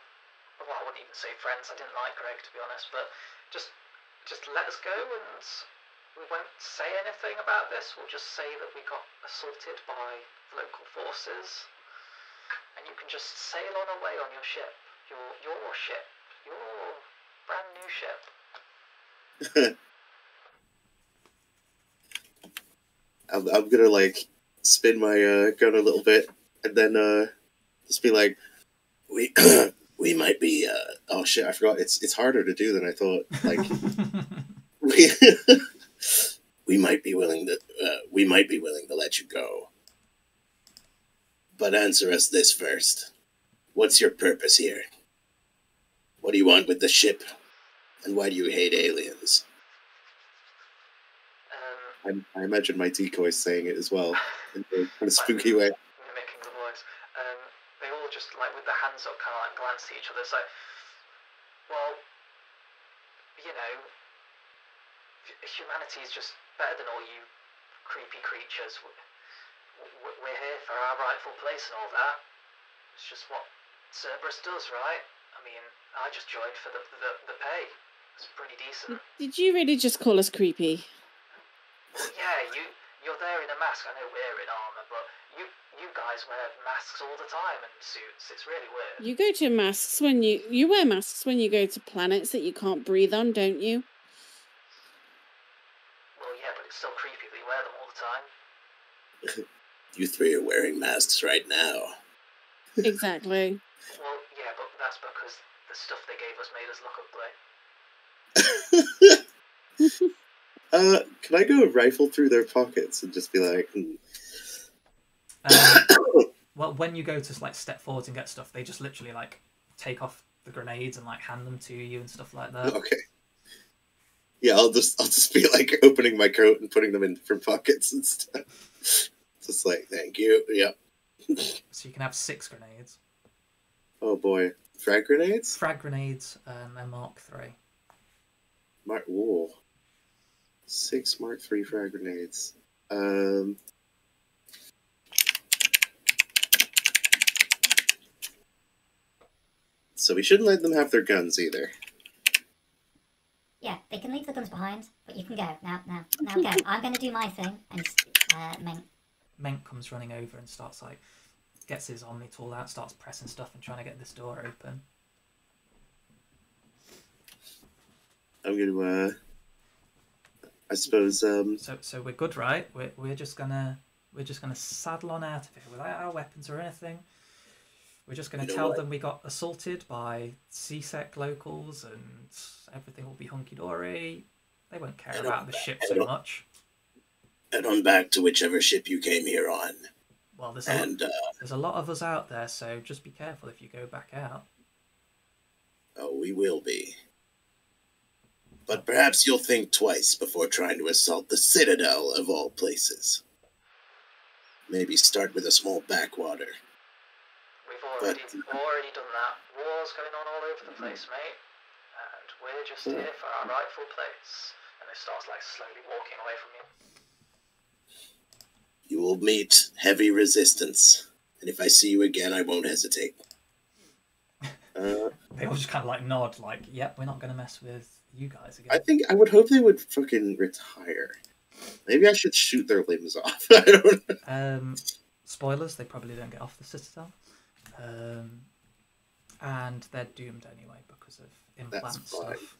Well, I wouldn't even say friends. I didn't like Greg, to be honest. But just let us go, and we won't say anything about this. We'll just say that we got assaulted by local forces, and you can just sail on away on your ship. Your ship. Your brand new ship. I'm gonna like spin my gun a little bit, and then just be like, we might be oh shit, I forgot. It's harder to do than I thought. Like we might be willing to let you go, but answer us this first. What's your purpose here? What do you want with the ship? And why do you hate aliens? I imagine my decoy saying it as well, in a kind of spooky way. Mimicking the voice. They all just, like, with their hands up, kind of like glance at each other. It's like, well, you know, humanity is just better than all you creepy creatures. We're here for our rightful place and all that. It's just what Cerberus does, right? I mean, I just joined for the pay. It's pretty decent. Did you really just call us creepy? Yeah, you're there in a mask. I know we're in armour, but you guys wear masks all the time and suits. It's really weird. You go to masks when you wear masks when you go to planets that you can't breathe on, don't you? Well, yeah, but it's still creepy that you wear them all the time. You three are wearing masks right now. Exactly. Well, yeah, but that's because the stuff they gave us made us look ugly. Can I go rifle through their pockets and just be like, Well, when you go to like step forward and get stuff, they just literally like take off the grenades and like hand them to you and stuff like that. Okay. Yeah, I'll just be like opening my coat and putting them in different pockets and stuff. Just like, thank you. Yep. So you can have 6 grenades. Oh boy, frag grenades? Frag grenades, and Mark 3. Whoa. 6 Mark 3 frag grenades. So we shouldn't let them have their guns either. Yeah, they can leave the guns behind, but you can go. Now go. I'm going to do my thing, and Menk comes running over and starts like, gets his Omni tool out, starts pressing stuff and trying to get this door open. I'm gonna, I suppose. So we're good, right? We're just gonna saddle on out of here without our weapons or anything. We're just gonna tell them we got assaulted by CSEC locals and everything will be hunky dory. They won't care about the ship so much. Head on back to whichever ship you came here on. Well, there's a lot of us out there, so just be careful if you go back out. Oh, we will be. But perhaps you'll think twice before trying to assault the Citadel of all places. Maybe start with a small backwater. We've already done that. War's going on all over the place, mate. And we're just here for our rightful place. And it starts like slowly walking away from you. You will meet heavy resistance. And if I see you again, I won't hesitate. They all just kind of like nod, like, yep, we're not going to mess with you guys again. I would hope they would fucking retire. Maybe I should shoot their limbs off. I don't know. Spoilers, they probably don't get off the Citadel. And they're doomed anyway because of implant stuff.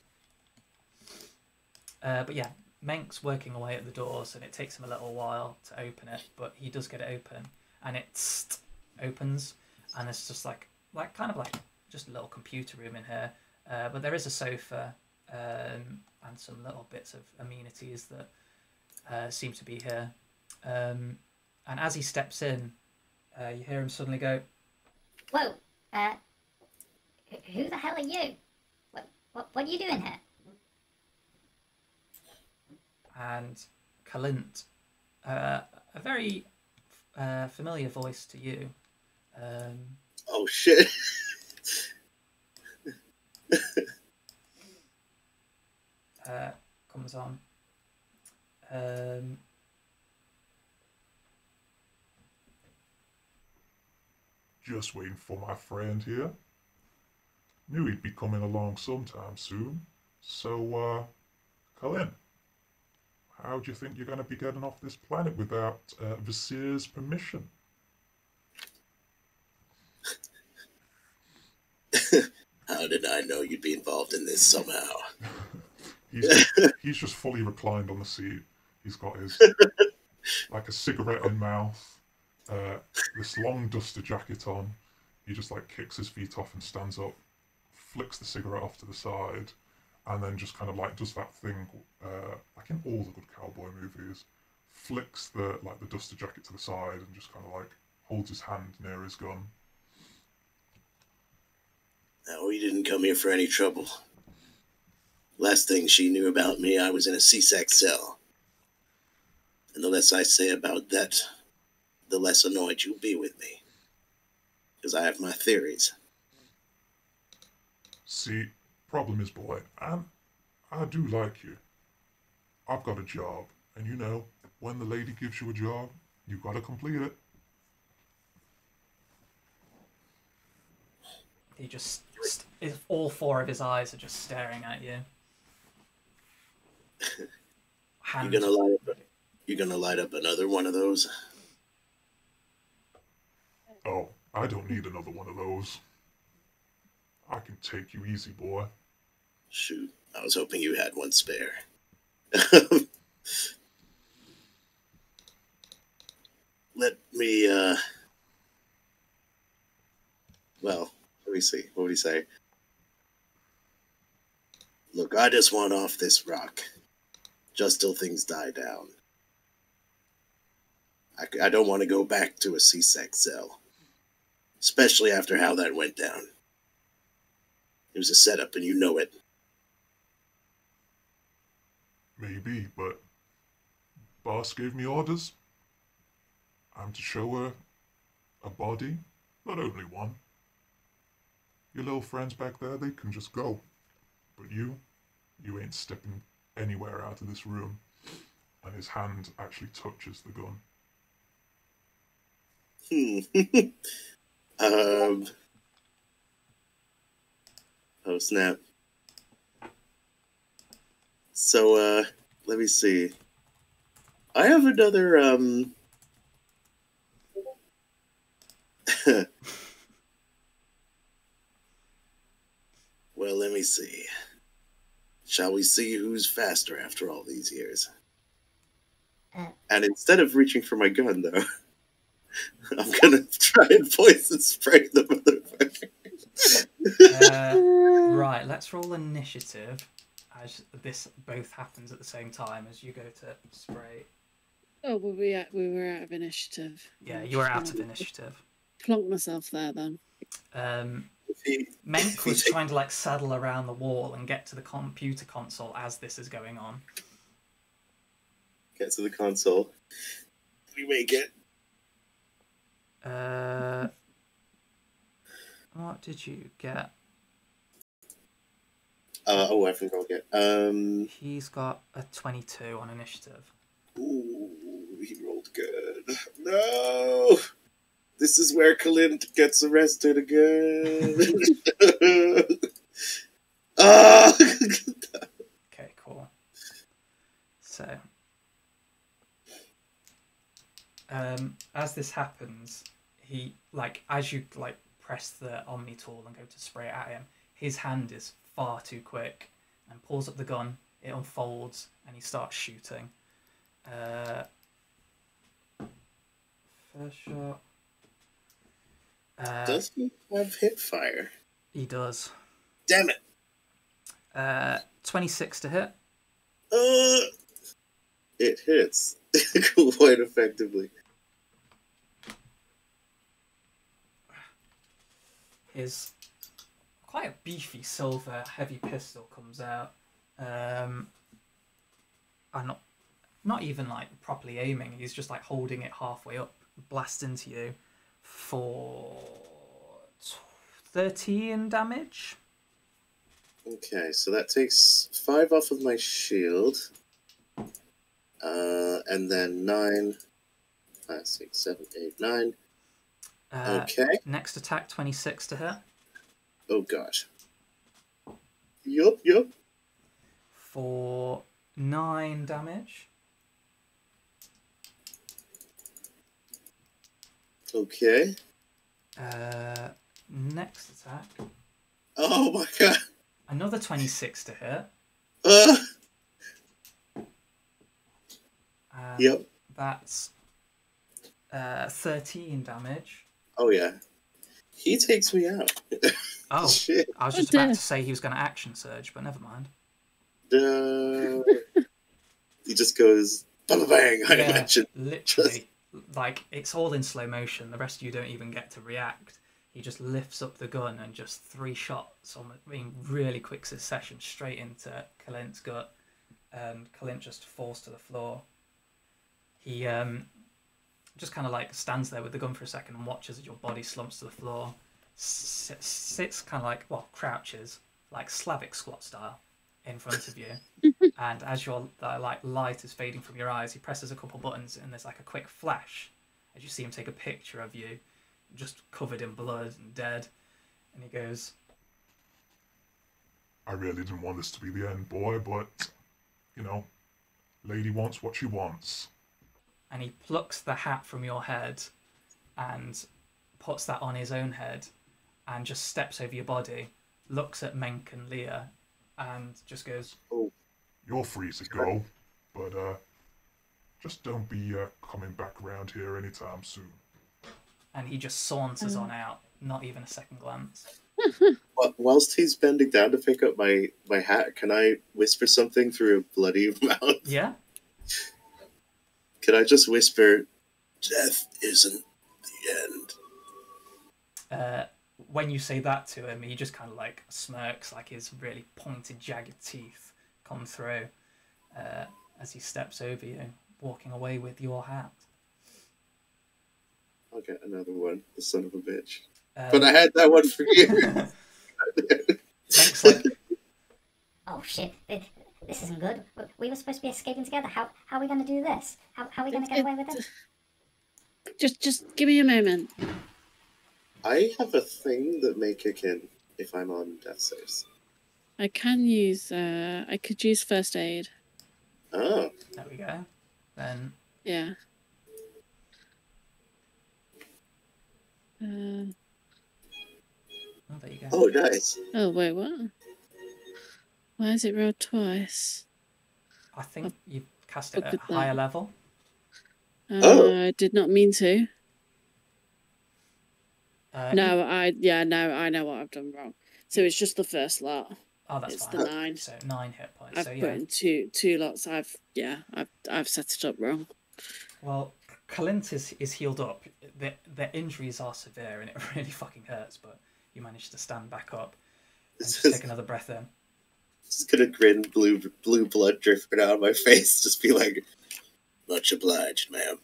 But yeah, Menk's working away at the doors and it takes him a little while to open it, but he does get it open and it opens and it's just like kind of like just a little computer room in here. But there is a sofa and some little bits of amenities that seem to be here. And as he steps in, you hear him suddenly go, "Whoa! Who the hell are you? What are you doing here?" And Kalint, a very familiar voice to you. Oh shit! Comes on. Just waiting for my friend here. Knew he'd be coming along sometime soon. So, Colin, how do you think you're going to be getting off this planet without Visir's permission? How did I know you'd be involved in this somehow? He's just fully reclined on the seat. He's got his like a cigarette in mouth, this long duster jacket on. He just like kicks his feet off and stands up, flicks the cigarette off to the side, and then just kind of like does that thing like in all the good cowboy movies, flicks the duster jacket to the side and just kind of like holds his hand near his gun. No, we didn't come here for any trouble. Last thing she knew about me, I was in a CSEC cell. And the less I say about that, the less annoyed you'll be with me. Because I have my theories. See, problem is, boy, I do like you. I've got a job, and you know, when the lady gives you a job, you've got to complete it. He just all four of his eyes are just staring at you. You gonna light up another one of those? Oh, I don't need another one of those. I can take you easy, boy. Shoot, I was hoping you had one spare. Let me, well, let me see. What would he say? Look, I just want off this rock. Just till things die down. I don't want to go back to a CSEC cell. Especially after how that went down. It was a setup and you know it. Maybe, but boss gave me orders. I'm to show her a body, not only one. Your little friends back there, they can just go. But you ain't stepping anywhere out of this room. And his hand actually touches the gun. Oh, snap. So, let me see. I have another, well, let me see. Shall we see who's faster after all these years? And instead of reaching for my gun, though, I'm gonna try and poison spray the motherfucker. Right, let's roll initiative as this both happens at the same time as you go to spray. Oh, we were out of initiative. Yeah, you were out of initiative. Plonk myself there then. Menk was trying to like saddle around the wall and get to the computer console as this is going on. Get to the console. We make it. What did you get? I think I'll get. He's got a 22 on initiative. Ooh, he rolled good. No! This is where Clint gets arrested again. Ah! Okay, cool. So, as this happens, he as you press the Omni tool and go to spray it at him, his hand is far too quick and pulls up the gun. It unfolds and he starts shooting. First shot. Does he have hip fire? He does. Damn it! 26 to hit. It hits quite effectively. His quite a beefy silver heavy pistol comes out. I'm not even properly aiming. He's just holding it halfway up, blast into you for 13 damage. Okay, so that takes 5 off of my shield. And then 9, 5, 6, 7, 8, 9. Okay. Next attack, 26 to hit. Oh gosh. Yup. For 9 damage. Okay. Next attack. Oh my god. Another 26 to hit. Yep. That's 13 damage. Oh yeah. He takes me out. Oh, shit. I was just about to say he was going to action surge, but never mind. He just goes bang bang. I imagine. Literally, it's all in slow motion. The rest of you don't even get to react. He just lifts up the gun and just 3 shots in really quick succession straight into Clint's gut, and Clint just falls to the floor. He just kind of stands there with the gun for a second and watches as your body slumps to the floor, sits kind of crouches Slavic squat style in front of you, and as your light is fading from your eyes, he presses a couple buttons and there's a quick flash as you see him take a picture of you just covered in blood and dead, and he goes, I really didn't want this to be the end, boy, but lady wants what she wants. and he plucks the hat from your head and puts that on his own head and just steps over your body, looks at Menk and Leah, and just goes, "Oh, you're free to go, but just don't be coming back around here anytime soon." And he just saunters on out, not even a second glance. Whilst he's bending down to pick up my hat, can I whisper something through a bloody mouth? Yeah? Can I just whisper, "Death isn't the end"? When you say that to him, he just kind of smirks, his really pointed, jagged teeth come through as he steps over you, walking away with your hat. I'll get another one, the son of a bitch. But I had that one for you. Thanks, oh shit, this isn't good. We were supposed to be escaping together. How are we going to do this? How are we going to get away with it? Just give me a moment. I have a thing that may kick in if I'm on death saves. I can use. I could use first aid. Oh. There we go. Then Yeah. Uh, oh, there you go. Oh, nice. oh wait, what? Why is it rolled twice? I think you cast it Look at a at that. higher level. Oh. I did not mean to. No. I know what I've done wrong. So it's just the first lot. Oh, that's It's fine. the 9. So 9 hit points. I've so put yeah. in two lots. I've set it up wrong. Well, Clint is healed up. The injuries are severe and it really fucking hurts, but you managed to stand back up and just take another breath in. Just gonna grin, blue blood dripping out of my face. Just be like, much obliged, ma'am.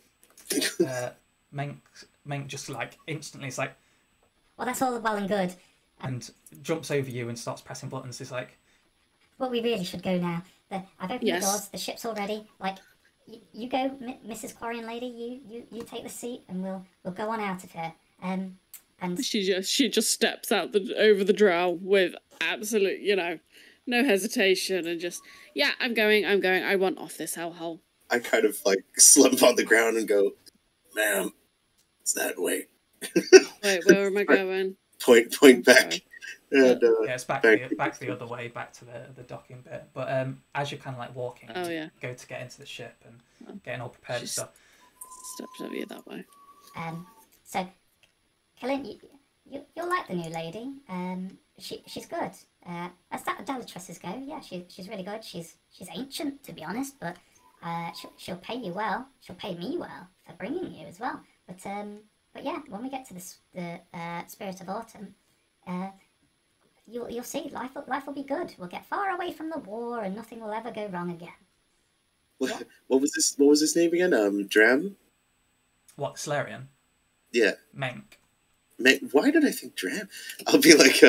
Menk just like instantly is like, Well, that's all well and good. and jumps over you and starts pressing buttons. It's like, Well, we really should go now. I've opened Yes. the doors. The ship's all ready. Like, you go, Mrs. Quarian lady. You take the seat, and we'll go on out of here. And She just steps out over the drow with absolute, no hesitation, and just, yeah, I'm going. I want off this hellhole. I kind of like slump on the ground and go, ma'am, it's that way. Wait, where am I going? Point back. And, yeah, it's back the other way, back to the docking bit. But as you're kind of like walking, go to get into the ship and getting all prepared and stuff. Steps over you that way. So, Kellen, you'll like the new lady. She's good. As Delatresses go, yeah, she's really good. She's ancient, to be honest, but she'll pay you well. She'll pay me well for bringing you as well. But yeah, when we get to the Spirit of Autumn, you'll see life will be good. We'll get far away from the war, and nothing will ever go wrong again. What was his name again? Dram? What, Solarian? Yeah. Menk. Why did I think Dram? I'll be like,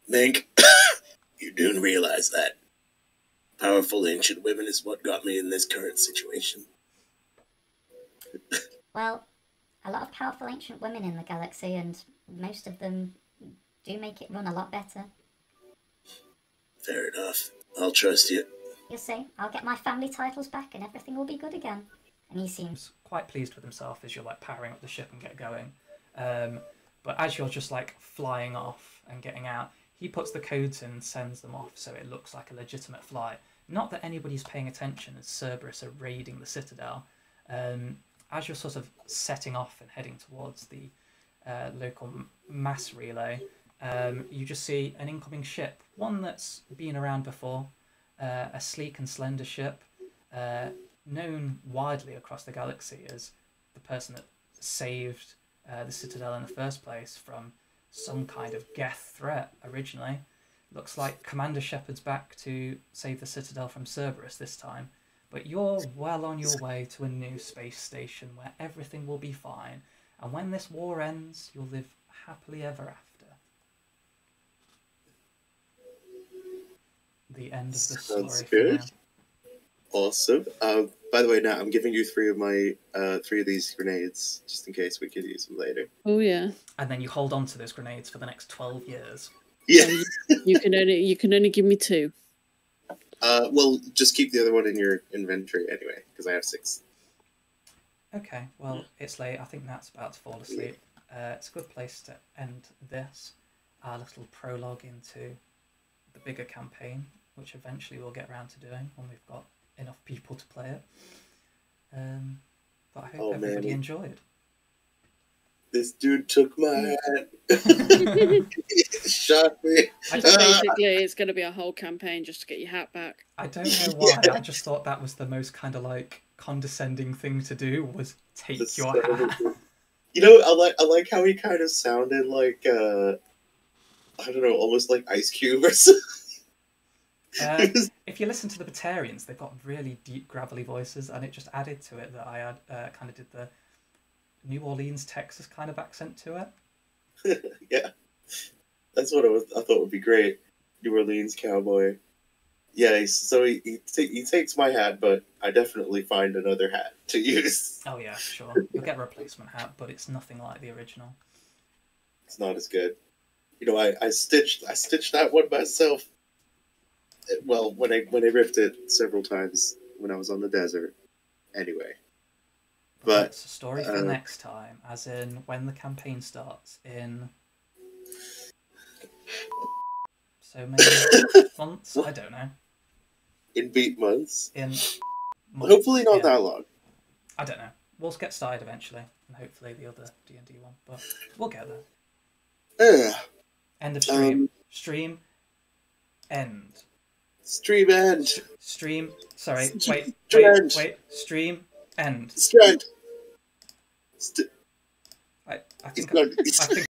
Menk, you do realize that powerful ancient women is what got me in this current situation. Well, a lot of powerful ancient women in the galaxy, and most of them do make it run a lot better. Fair enough. I'll trust you. You'll see. I'll get my family titles back, and everything will be good again. And he seems quite pleased with himself as you're like powering up the ship and get going. But as you're just like flying off and getting out, he puts the codes in and sends them off so it looks like a legitimate flight. Not that anybody's paying attention as Cerberus are raiding the Citadel. As you're sort of setting off and heading towards the local mass relay, you just see an incoming ship, one that's been around before, a sleek and slender ship, known widely across the galaxy as the person that saved the Citadel in the first place from some kind of Geth threat originally. Looks like Commander Shepard's back to save the Citadel from Cerberus this time. But you're well on your way to a new space station where everything will be fine. And when this war ends, you'll live happily ever after. The end of the story. Sounds good. Awesome. By the way, Nat, I'm giving you three of these grenades, just in case we could use them later. Oh yeah. And then you hold on to those grenades for the next 12 years. Yeah. You can only give me 2. Well, just keep the other one in your inventory anyway, because I have 6. Okay, well, it's late. I think Nat's about to fall asleep. It's a good place to end this. Our little prologue into the bigger campaign, which eventually we'll get around to doing when we've got enough people to play it. But I hope everybody enjoyed. This dude took my hat. He shot me. Basically, it's going to be a whole campaign just to get your hat back. I don't know why. I just thought that was the most kind of like condescending thing to do, was take your hat. You know, I like how he kind of sounded like I don't know, almost like Ice Cube or something. If you listen to the Batarians, they've got really deep, gravelly voices, and it just added to it that I had kind of did the New Orleans, Texas kind of accent to it. Yeah, that's what I thought would be great. New Orleans cowboy. Yeah, so he takes my hat, but I definitely find another hat to use. Oh yeah, sure. You'll get a replacement hat, but it's nothing like the original. It's not as good. You know, I stitched that one myself. Well, when I riffed it several times when I was on the desert. Anyway. But That's a story for next time, as in when the campaign starts in so many months. I don't know. in beat months. In Hopefully not yeah. that long. I don't know. We'll get started eventually, and hopefully the other D&D one, but we'll get there. End of stream. Stream. End. Stream end. Stream. Sorry. Strand. Wait. Stream. End. Strand. I think.